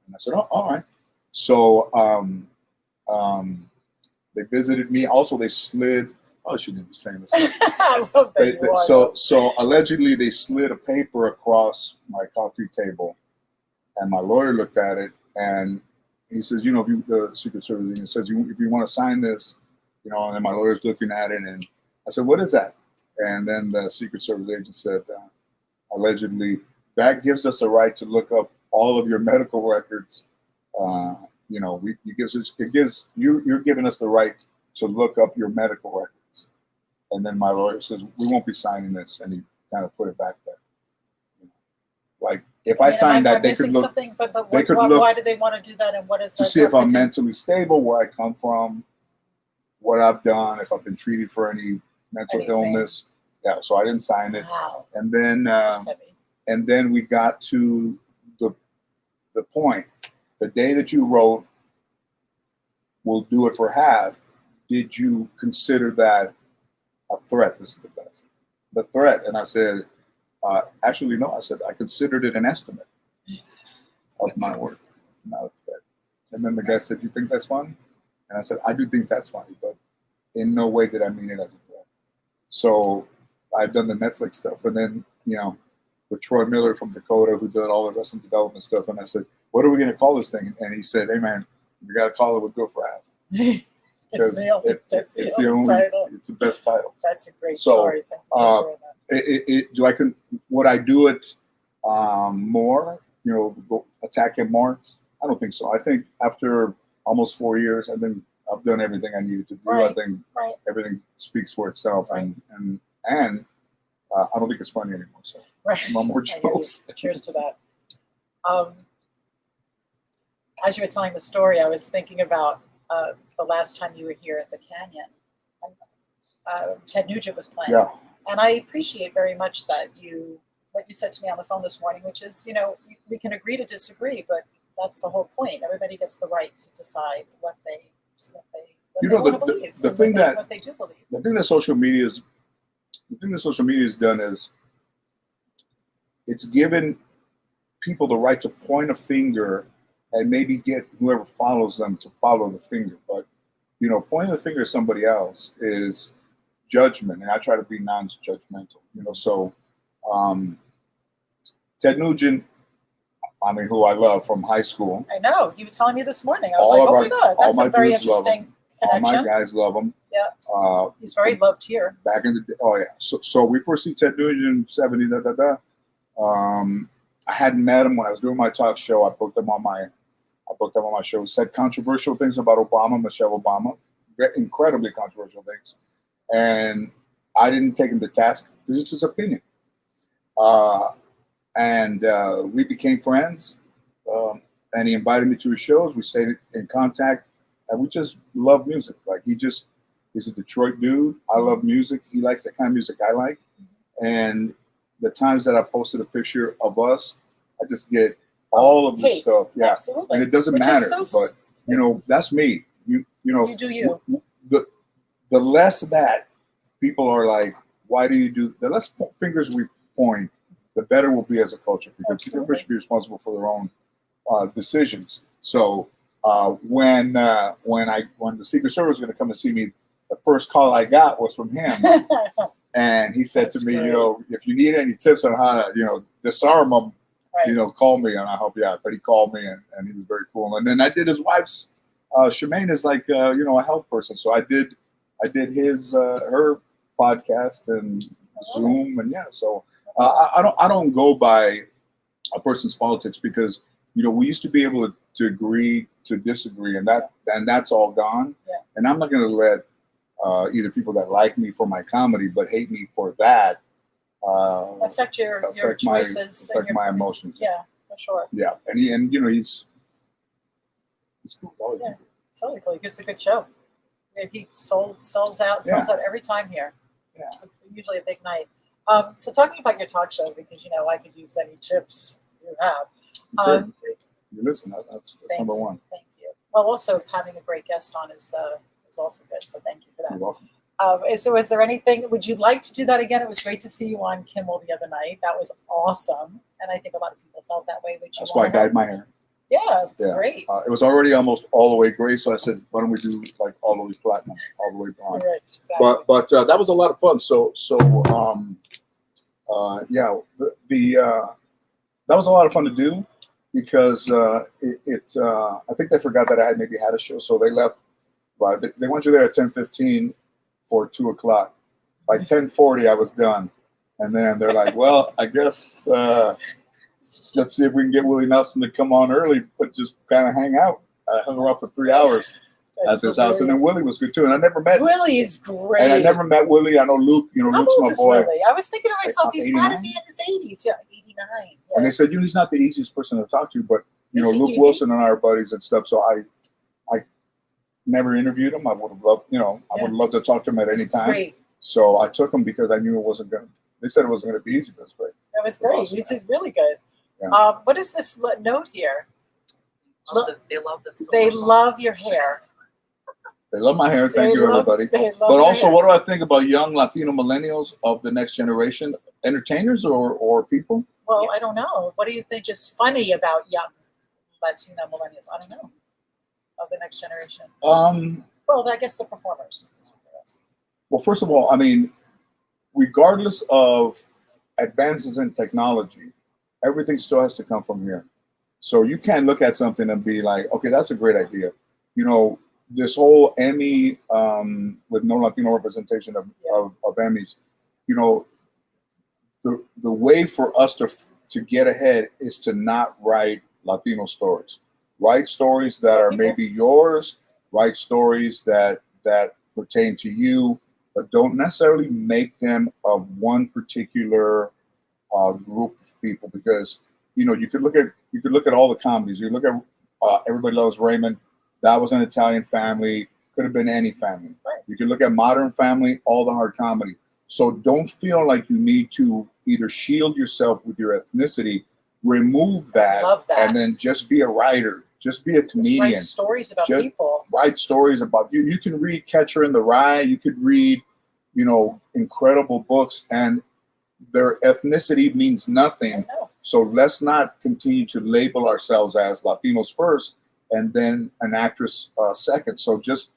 And I said, oh, all right. So they visited me. Also, they slid. Oh, I shouldn't be saying this. I love that So allegedly, they slid a paper across my coffee table, and my lawyer looked at it, and he says, the Secret Service, he says, if you want to sign this, and then my lawyer's looking at it, and I said, what is that? And then the Secret Service agent said, allegedly, that gives us a right to look up all of your medical records. You're giving us the right to look up your medical records. And then my lawyer says, we won't be signing this. And he kind of put it back there. Like, if I signed that, they could look. But why do they want to do that? And what is that? To see if I'm mentally stable, where I come from, what I've done, if I've been treated for any mental illness. Yeah, so I didn't sign it. Wow. And then we got to the point. The day that you wrote, we'll do it for half, did you consider that a threat? This is the best. The threat. And I said, actually, no. I said, I considered it an estimate of my work, not a threat. And then the guy said, you think that's funny? And I said, I do think that's funny, but in no way did I mean it as a threat. So I've done the Netflix stuff. And then, with Troy Miller from Dakota, who did all the Arrested Development stuff. And I said, what are we going to call this thing? And he said, hey, man, You got to call it with good for half. It's the only, It's the the only title. It's the best title. That's a great So, story. Thank you for sharing that. Would I do it more? You know, go attack him more? I don't think so. I think after almost 4 years, I've done everything I needed to do. Right. I think Right. everything speaks for itself, Right. and I don't think it's funny anymore. So Right. no more I hear you. jokes. Cheers to that. As you were telling the story, I was thinking about the last time you were here at the Canyon. Ted Nugent was playing. Yeah. And I appreciate very much that what you said to me on the phone this morning, which is, we can agree to disagree, but that's the whole point. Everybody gets the right to decide what they want to believe. The thing what they do believe. The thing that social media has done is it's given people the right to point a finger and maybe get whoever follows them to follow the finger. But, pointing the finger at somebody else is judgment. And I try to be non-judgmental, so Ted Nugent, who I love from high school. I know. He was telling me this morning. I was like, oh my God, that's a very interesting connection. All my guys love him. Yeah. He's very loved here. Back in the day. Oh, yeah. So we first see Ted Nugent, 70, I hadn't met him when I was doing my talk show. I booked him on my show. He said controversial things about Obama, Michelle Obama, incredibly controversial things. And I didn't take him to task. It was just his opinion. And we became friends. And he invited me to his shows. We stayed in contact. And we just love music. Like he's a Detroit dude. I love music. He likes the kind of music I like. And the times that I posted a picture of us, I just get all of this stuff. Yeah. Absolutely. And it doesn't matter. But, that's me. You do you. The less that people are like, why do you do, the less fingers we point, the better we'll be as a culture, because people should be responsible for their own decisions. So when the Secret Service was going to come and see me, the first call I got was from him. And he said to me, great. If you need any tips on how to, disarm them, right. Call me and I'll help you out. But he called me and he was very cool. And then I did his wife's, Shemaine is like, a health person. So I did his, her podcast and Zoom. And so I don't go by a person's politics, because, we used to be able to agree to disagree, and that's all gone. Yeah. And I'm not going to let either people that like me for my comedy but hate me for that affect your choices, affect my emotions. Yeah, for sure. Yeah, and he's cool. Yeah, totally cool. He gives a good show. He sells out every time here. Yeah. It's usually a big night. So talking about your talk show, because I could use any tips you have. You listen. That's number one. Thank you. Well, also having a great guest on is also good. So thank you for that. You're welcome. Is there anything? Would you like to do that again? It was great to see you on Kimmel the other night. That was awesome, and I think a lot of people felt that way. That's why I dyed my hair. Yeah, it's great. It was already almost all the way gray, so I said, "Why don't we do like all the way platinum, all the way blonde?" Right, exactly. But that was a lot of fun. So that was a lot of fun to do, because I think they forgot that I maybe had a show, so they left. They want you there at 10:15 for 2 o'clock. By 10:40, I was done, and then they're like, "Well, I guess let's see if we can get Willie Nelson to come on early, but just kind of hang out." I hung around for 3 hours at this house, and then Willie was good too. And I never met Willie is great. And I never met Willie. I know Luke. How Luke's old my is boy. Willie? I was thinking to myself, he's got to 89? be in his 80s. Yeah, 89. Yeah. And they said, he's not the easiest person to talk to, but Is he Luke easy? Wilson and I are buddies and stuff. So I never interviewed him. I would have loved, I would have loved to talk to him at any time. Great. So I took him because I knew it wasn't going to. They said it wasn't going to be easy, but it's great. That was great. awesome. You did really good. Yeah. What is this note here? They love your hair. They love my hair. Thank you, everybody. But also, what do I think about young Latino millennials of the next generation? Entertainers or people? Well, I don't know. What do you think is funny about young Latino millennials? I don't know. Of the next generation. Well, I guess the performers. Well, first of all, regardless of advances in technology, everything still has to come from here. So you can't look at something and be like, okay, that's a great idea. you know, this whole Emmy with no Latino representation of Emmys, you know, the way for us to get ahead is to not write Latino stories. Write stories that are maybe yours. Write stories that pertain to you, but don't necessarily make them of one particular group of people. Because you know, you could look at all the comedies. You look at Everybody Loves Raymond. That was an Italian family. Could have been any family. Right. You could look at Modern Family. All the hard comedy. So don't feel like you need to either shield yourself with your ethnicity, remove that, and then just be a writer. Just be a comedian. Just write stories about people. Write stories about you. You can read Catcher in the Rye. You could read, you know, incredible books, and their ethnicity means nothing. So let's not continue to label ourselves as Latinos first, and then an actress second. So just,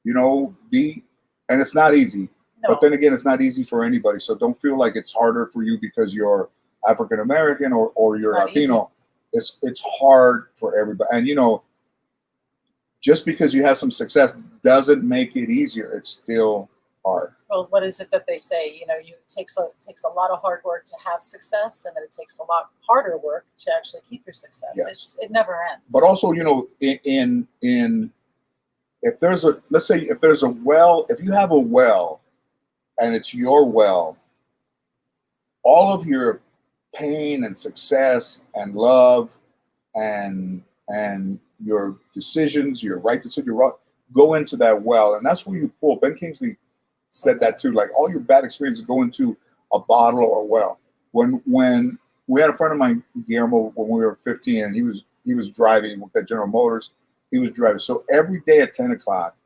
you know, and it's not easy. No. But then again, it's not easy for anybody. So don't feel like it's harder for you because you're African American or you're Latino. It's hard for everybody. And you know, just because you have some success doesn't make it easier. It's still hard. Well, what is it that they say? You know, it takes a lot of hard work to have success, and then it takes a lot harder work to actually keep your success. Yes. It never ends. But also, you know, in if there's a, let's say if there's a well, if you have a well and it's your well, all of your pain and success and love and your decisions, your right decision, go into that well. And that's where you pull. Ben Kingsley said that too. Like all your bad experiences go into a bottle or a well. When we had a friend of mine, Guillermo, when we were 15, and he was driving at General Motors. He was driving. So every day at 10 o'clock,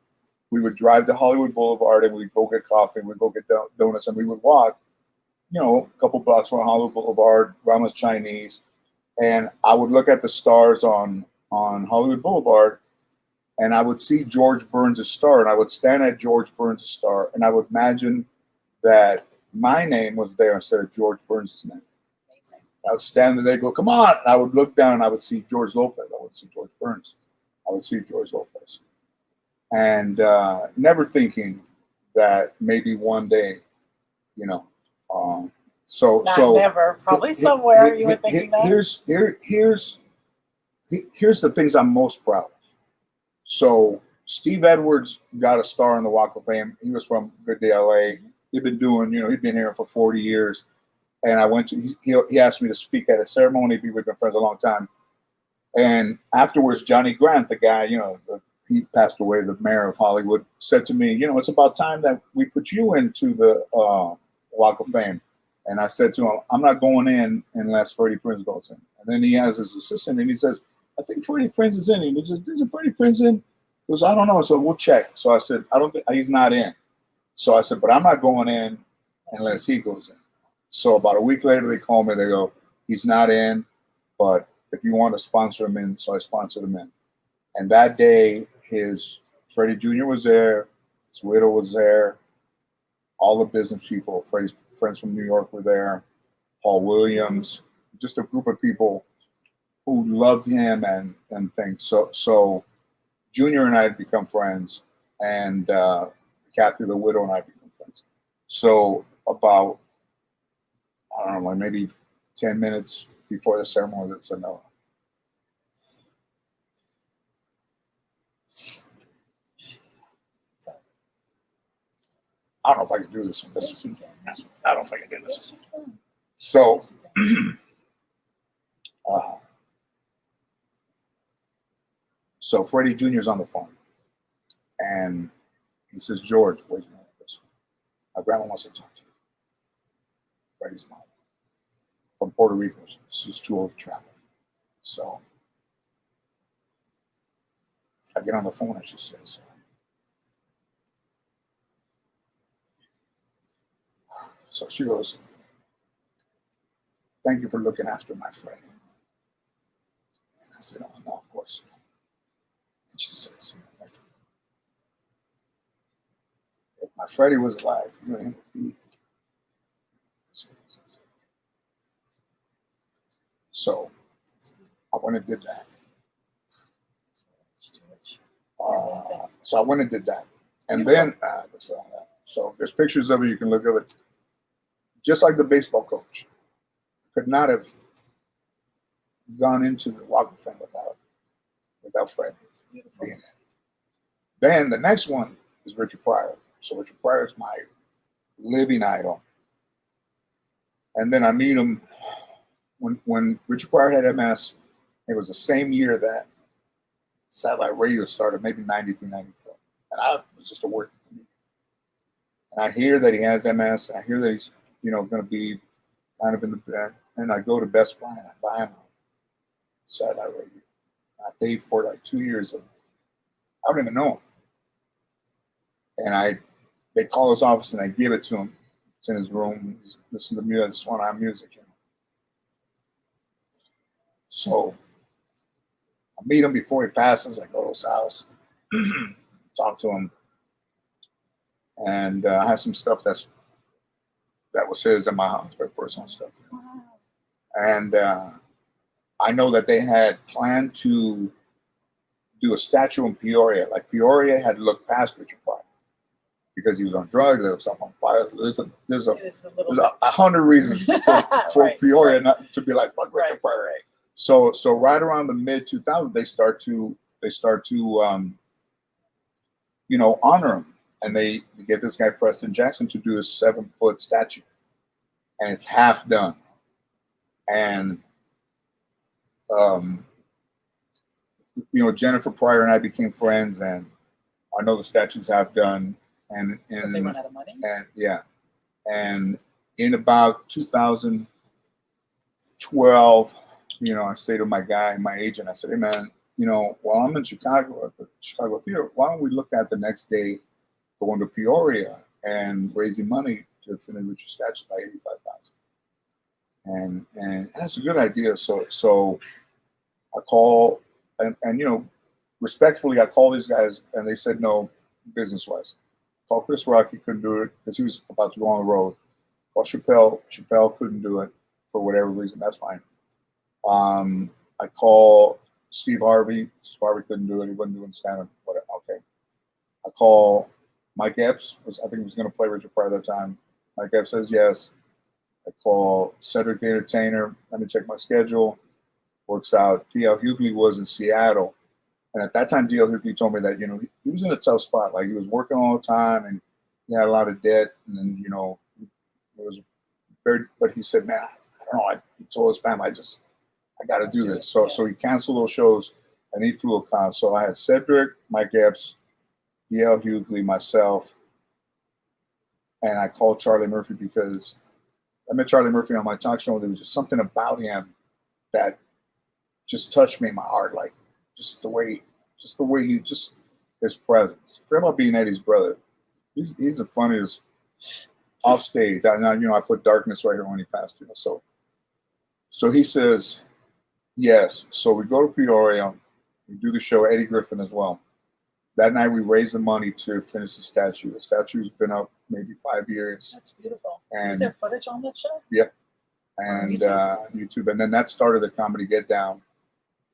we would drive to Hollywood Boulevard and we'd go get coffee and we'd go get donuts and we would walk, you know, a couple blocks from Hollywood Boulevard, Grandma's Chinese. And I would look at the stars on Hollywood Boulevard and I would see George Burns' star and I would stand at George Burns' star and I would imagine that my name was there instead of George Burns' name. Amazing. I would stand there, they'd go, come on. And I would look down and I would see George Lopez. I would see George Burns. I would see George Lopez. And never thinking that maybe one day, you know, never. Probably somewhere you were thinking that. Here's the things I'm most proud of. So Steve Edwards got a star on the Walk of Fame. He was from Good Day LA. He'd been doing, you know, he'd been here for 40 years. And I went to, he asked me to speak at a ceremony. We've been friends a long time. And afterwards, Johnny Grant, the guy, you know, he passed away, the mayor of Hollywood, said to me, you know, it's about time that we put you into the Walk of Fame. And I said to him, I'm not going in unless Freddie Prinze goes in. And then he has his assistant and he says, I think Freddie Prinze is in. And he says, isn't Freddie Prinze in? He goes, I don't know. So we'll check. So I said, I don't think he's not in. So I said, but I'm not going in unless he goes in. So about a week later, they call me. They go, he's not in, but if you want to sponsor him in. So I sponsored him in. And that day, Freddie Jr. was there. His widow was there. All the business people, Freddie's friends from New York were there. Paul Williams, just a group of people who loved him and things. So Junior and I had become friends, and Kathy, the widow, and I became friends. So about, I don't know, like maybe 10 minutes before the ceremony, they said no. I don't know if I can do this one. I don't know if I can do this one. So, so Freddie Jr. is on the phone, and he says, George, wait a minute. My grandma wants to talk to you. Freddie's mom from Puerto Rico. She's too old to travel. So I get on the phone and she says, so she goes, thank you for looking after my Freddie. And I said, oh, no, of course. And she says, if my Freddie was alive, you and him would be. So I went and did that. Amazing. So I went and did that. And then, so there's pictures of it. You can look at it. Just like the baseball coach. Could not have gone into the Walk of Fame without Fred being in. Then the next one is Richard Pryor. So Richard Pryor is my living idol. And then I meet him when Richard Pryor had MS. It was the same year that satellite radio started, maybe 93, 94. And I was just a working comedian. And I hear that he has MS, and I hear that he's, going to be kind of in the bed. And I go to Best Buy and I buy him a satellite radio. I paid for like 2 years of it. I don't even know him. And they call his office and I give it to him. It's in his room. He's listening to music. I just want to have music, So I meet him before he passes. I go to his house, talk to him, and I have some stuff that was his in my house, very personal stuff. And I know that they had planned to do a statue in Peoria. Like Peoria had looked past Richard Pryor because he was on drugs, there was something on fire. There's a 100 reasons for Right. Peoria not to be like fuck Richard Pryor. Right. So right around the mid 2000s, they start to honor him, and they get this guy Preston Jackson to do a 7-foot statue, and it's half done, and Jennifer Pryor and I became friends, and I know the statue's half done, and they run out of money. And in about 2012. I say to my agent, I said, hey man, while I'm in Chicago at the Chicago Theater, why don't we look at the next day going to Peoria and raising money to finish Richard's statue by $85,000. And that's a good idea. So I call and respectfully, I call these guys and they said no, business wise. Call Chris Rock, he couldn't do it because he was about to go on the road. Call Chappelle couldn't do it for whatever reason. That's fine. I call Steve Harvey. Steve Harvey couldn't do it. He wasn't doing stand-up. Whatever. Okay. I call Mike Epps. I think he was going to play Richard Pryor at that time. Mike Epps says yes. I call Cedric the Entertainer. Let me check my schedule. Works out. D.L. Hughley was in Seattle. And at that time, D.L. Hughley told me that, he was in a tough spot. Like, he was working all the time and he had a lot of debt. And then, it was very, but he said, man, I don't know. He told his family, I got to do this. So he canceled those shows and he flew a con. So I had Cedric, Mike Epps, D.L. Hughley, myself, and I called Charlie Murphy because I met Charlie Murphy on my talk show. And there was just something about him that just touched me in my heart, like just the way his presence. Forget about being Eddie's brother. He's the funniest off stage. I put darkness right here when he passed. So he says. Yes. So we go to Peoria. We do the show, Eddie Griffin as well. That night we raise the money to finish the statue. The statue's been up maybe 5 years. That's beautiful. And is there footage on that show? Yep. And YouTube. And then that started the Comedy Get Down.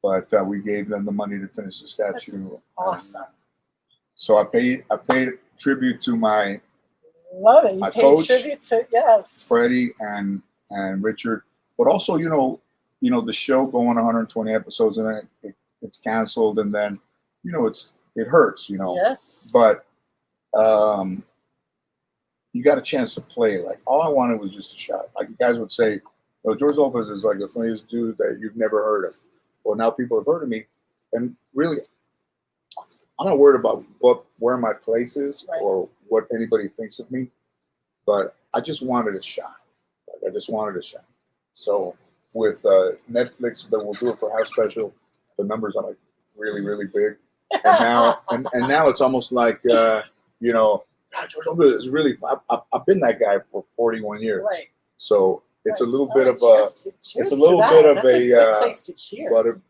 But we gave them the money to finish the statue. That's awesome. So I paid tribute to my love it. You paid coach, tribute to Freddie and Richard. But also, the show going 120 episodes and it's canceled, and then it hurts, Yes. But you got a chance to play. Like, all I wanted was just a shot. Like, you guys would say, George Lopez is like the funniest dude that you've never heard of. Well, now people have heard of me, and really, I'm not worried about where my place is or what anybody thinks of me, but I just wanted a shot. So with Netflix, that will do it for House Special. The numbers are like really, really big, and now it's almost like George Lopez is really. I've been that guy for 41 years, right? So it's a little bit of cheers it's a little bit of That's a good place to cheers.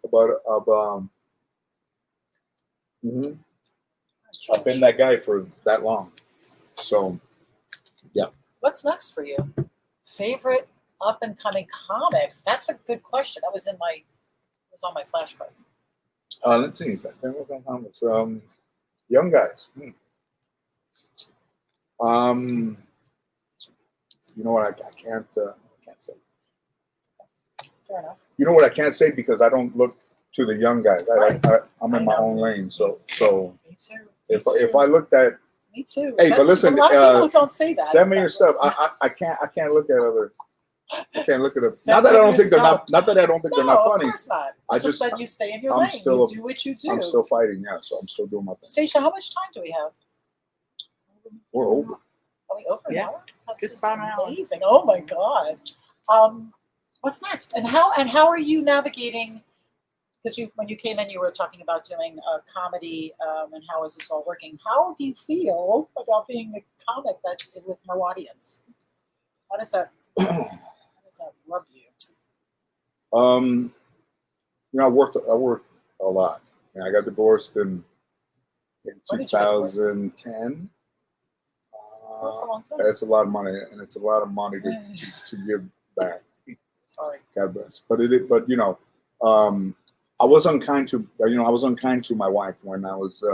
I've been that guy for that long, so yeah. What's next for you? Favorite up and coming comics? That's a good question. That was on my flashcards. Let's see. Comics. Young guys. You know what? I can't say. Fair enough. You know what I can't say because I don't look to the young guys. Right. I'm in I my know. own lane. So Me too. if I looked at, Me too. hey, but listen, a lot of people don't say that. send me your stuff. I can't look at other. I can't look at them. Send Not that I them don't your think they're stuff. not that I don't think they're No, not of funny. course not. I Just just that you stay in your I'm lane. still- You do what you do. I'm still fighting, yeah. So I'm still doing my thing. Stacia, how much time do we have? We're over. Are we over an Yeah. hour? That's Just just about an hour. amazing. Oh my god. What's next? And how are you navigating? Because when you came in, you were talking about doing a comedy, and how is this all working? How do you feel about being a comic that with no audience? How does that rub you? You know, I worked a lot. And I got divorced in When did you get divorced? 2010. That's a long time. That's a lot of money, and it's a lot of money to give back. Sorry. God bless. But you know, I was unkind to my wife when I was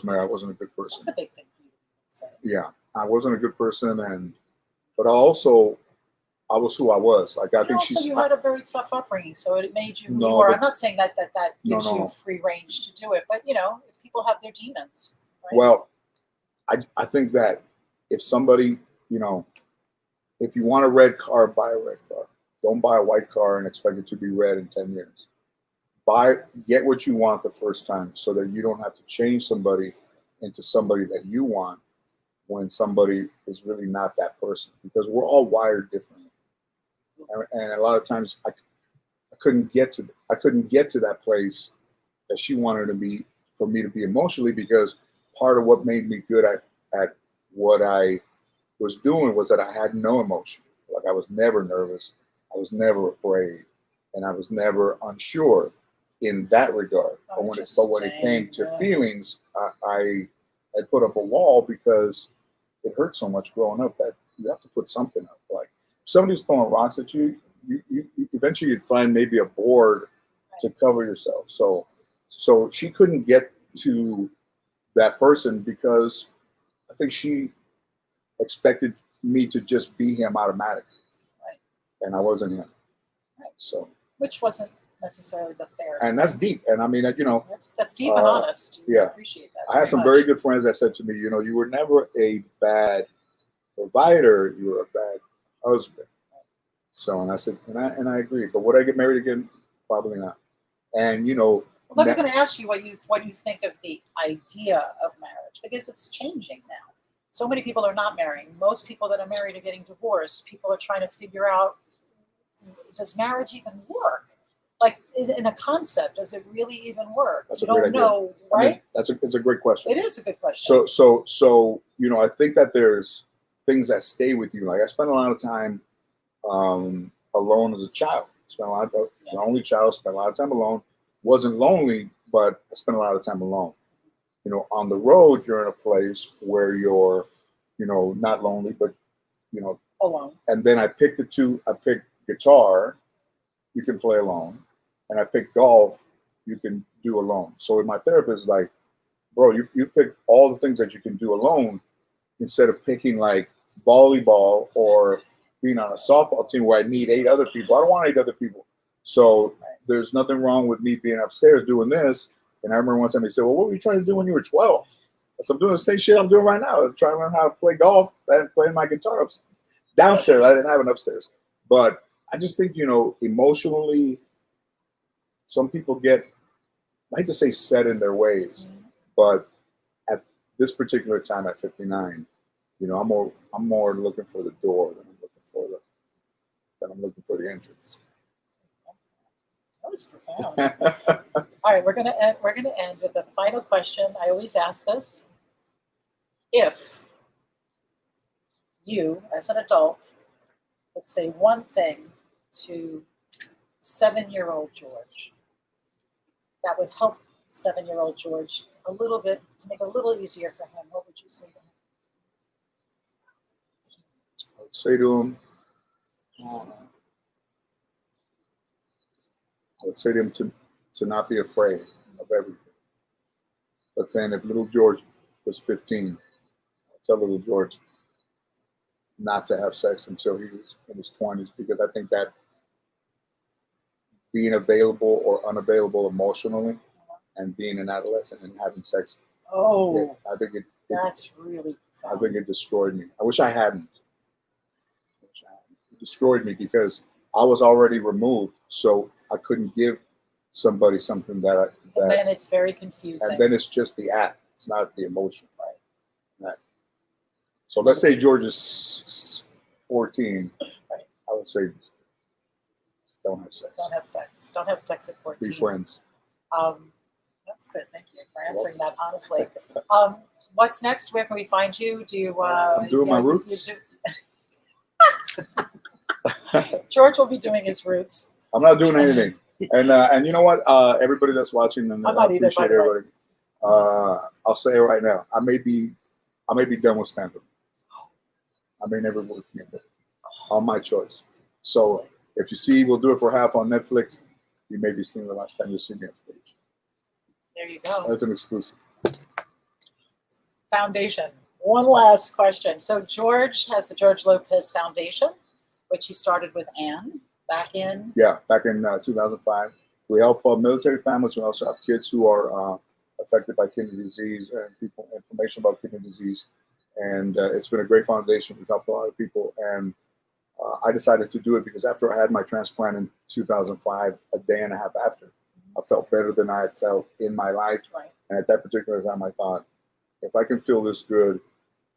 married. I wasn't a good person. That's a big thing for you to say. Yeah, I wasn't a good person, but also I was who I was. Like I And think also, you had a very tough upbringing, so it made you who No, you are. but- I'm not saying that gives No. you free range to do it, but you know, people have their demons. Right? Well, I think that if somebody, you know, if you want a red car, buy a red car. Don't buy a white car and expect it to be red in 10 years. Get what you want the first time so that you don't have to change somebody into somebody that you want when somebody is really not that person, because we're all wired differently. And a lot of times I couldn't get to that place that she wanted for me to be emotionally, because part of what made me good at what I was doing was that I had no emotion. Like I was never nervous, I was never afraid, and I was never unsure in that regard. But when it came to feelings, I put up a wall because it hurt so much growing up that you have to put something up. Like if somebody's throwing rocks at you, you eventually you'd find maybe a board to cover yourself. So she couldn't get to that person because I think she expected me to just be him automatically. Right. And I wasn't him. Right. So, which wasn't necessarily the fairest. And that's deep. And I mean, you know, that's deep and honest. Yeah. I appreciate that. I had some very good friends that said to me, you know, you were never a bad provider, you were a bad husband. So, and I said, and I agree. But would I get married again? Probably not. And you know, well, I was going to ask you what you think of the idea of marriage, because it's changing now. So many people are not marrying. Most people that are married are getting divorced. People are trying to figure out, does marriage even work? Like, is it in a concept? Does it really even work? That's you a great don't idea. know, right? I mean, it's a great question. It is a good question. So you know, I think that there's things that stay with you. Like I spent a lot of time alone as a child. Spent a lot of as an only child. Spent a lot of time alone. Wasn't lonely, but I spent a lot of time alone. You know, on the road, you're in a place where you're, you know, not lonely, but you know, alone. And then I picked guitar. You can play alone, and I picked golf. You can do alone. So my therapist is like, bro, you pick all the things that you can do alone instead of picking like volleyball or being on a softball team where I need 8 other people. I don't want 8 other people. So there's nothing wrong with me being upstairs doing this. And I remember one time he said, well, what were you trying to do when you were 12? I said, I'm doing the same shit I'm doing right now. I'm trying to learn how to play golf and playing my guitar downstairs. I didn't have an upstairs. But I just think, you know, emotionally, some people get, I hate to say set in their ways, but at this particular time at 59, you know, I'm more looking for the door than I'm looking for the entrance. That was profound. All right, we're gonna end with a final question. I always ask this: if you, as an adult, would say one thing to 7-year-old George that would help 7-year-old George a little bit, to make it a little easier for him, what would you say to him? I would say to him, to not be afraid of everything. But then if little George was 15, I'd tell little George not to have sex until he was in his 20s, because I think that being available or unavailable emotionally and being an adolescent and having sex, I think that's really I profound. think it destroyed me. I wish I hadn't. It destroyed me because I was already removed, so I couldn't give somebody something And then it's very confusing. and then it's just the act. It's not the emotion. Right. So let's say George is 14. Right. I would say don't have sex. Don't have sex. Don't have sex at 14. Be friends. That's good. Thank you for answering that honestly. What's next? Where can we find you? Do you? I'm doing my roots. George will be doing his roots. I'm not doing anything. And you know what? Everybody that's watching, and I'm I not either, by appreciate the way. everybody. I'll say it right now. I may be done with stand-up. I may never work again. On my choice. So if you see, we'll do it for half on Netflix. You may be seeing the last time you see me on stage. There you go. That's an exclusive. Foundation. One last question. So George has the George Lopez Foundation, which he started with Anne back in. Yeah, back in 2005. We help military families. We also have kids who are affected by kidney disease and people information about kidney disease. And it's been a great foundation. We've helped a lot of people. And I decided to do it because after I had my transplant in 2005, a day and a half after, I felt better than I had felt in my life. Right. And at that particular time, I thought, if I can feel this good,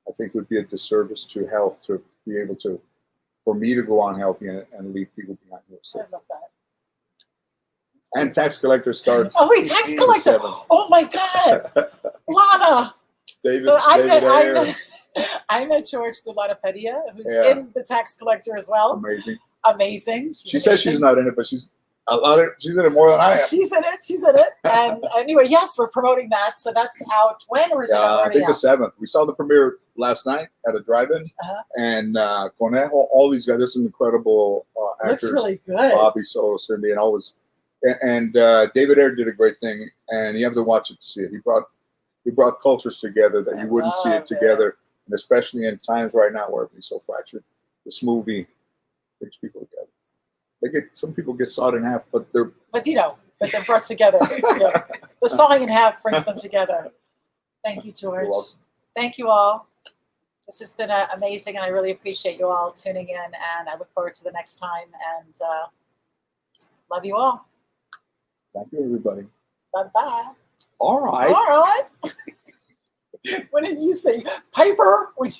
I think it would be a disservice to health to be able to, for me to go on healthy and leave people behind who are I sick. love that. And tax collector starts. Oh wait, tax collector! 87. Oh my God, Lana. David, So David Ayer. I met George through Lana Padilla, who's Yeah. in the tax collector as well. Amazing. Amazing. She says she's not in it, but she's she's in it more than I am. She's in it. She's in it. And anyway, yes, we're promoting that. So that's out when, or is it I already think the out? 7th. We saw the premiere last night at a drive-in, and Conejo, all these guys. There's some incredible actors. Looks really good. Bobby Soto, Cindy, and all this. And David Ayer did a great thing, and you have to watch it to see it. He brought cultures together that you wouldn't see it together, and especially in times right now where everything's so fractured. This movie brings people together. Some people get sawed in half, but they're brought together. Yeah. The sawing in half brings them together. Thank you, George. You're welcome. Thank you all. This has been amazing, and I really appreciate you all tuning in, and I look forward to the next time, and love you all. Thank you, everybody. Bye-bye. All right. All right. What did you say? Piper?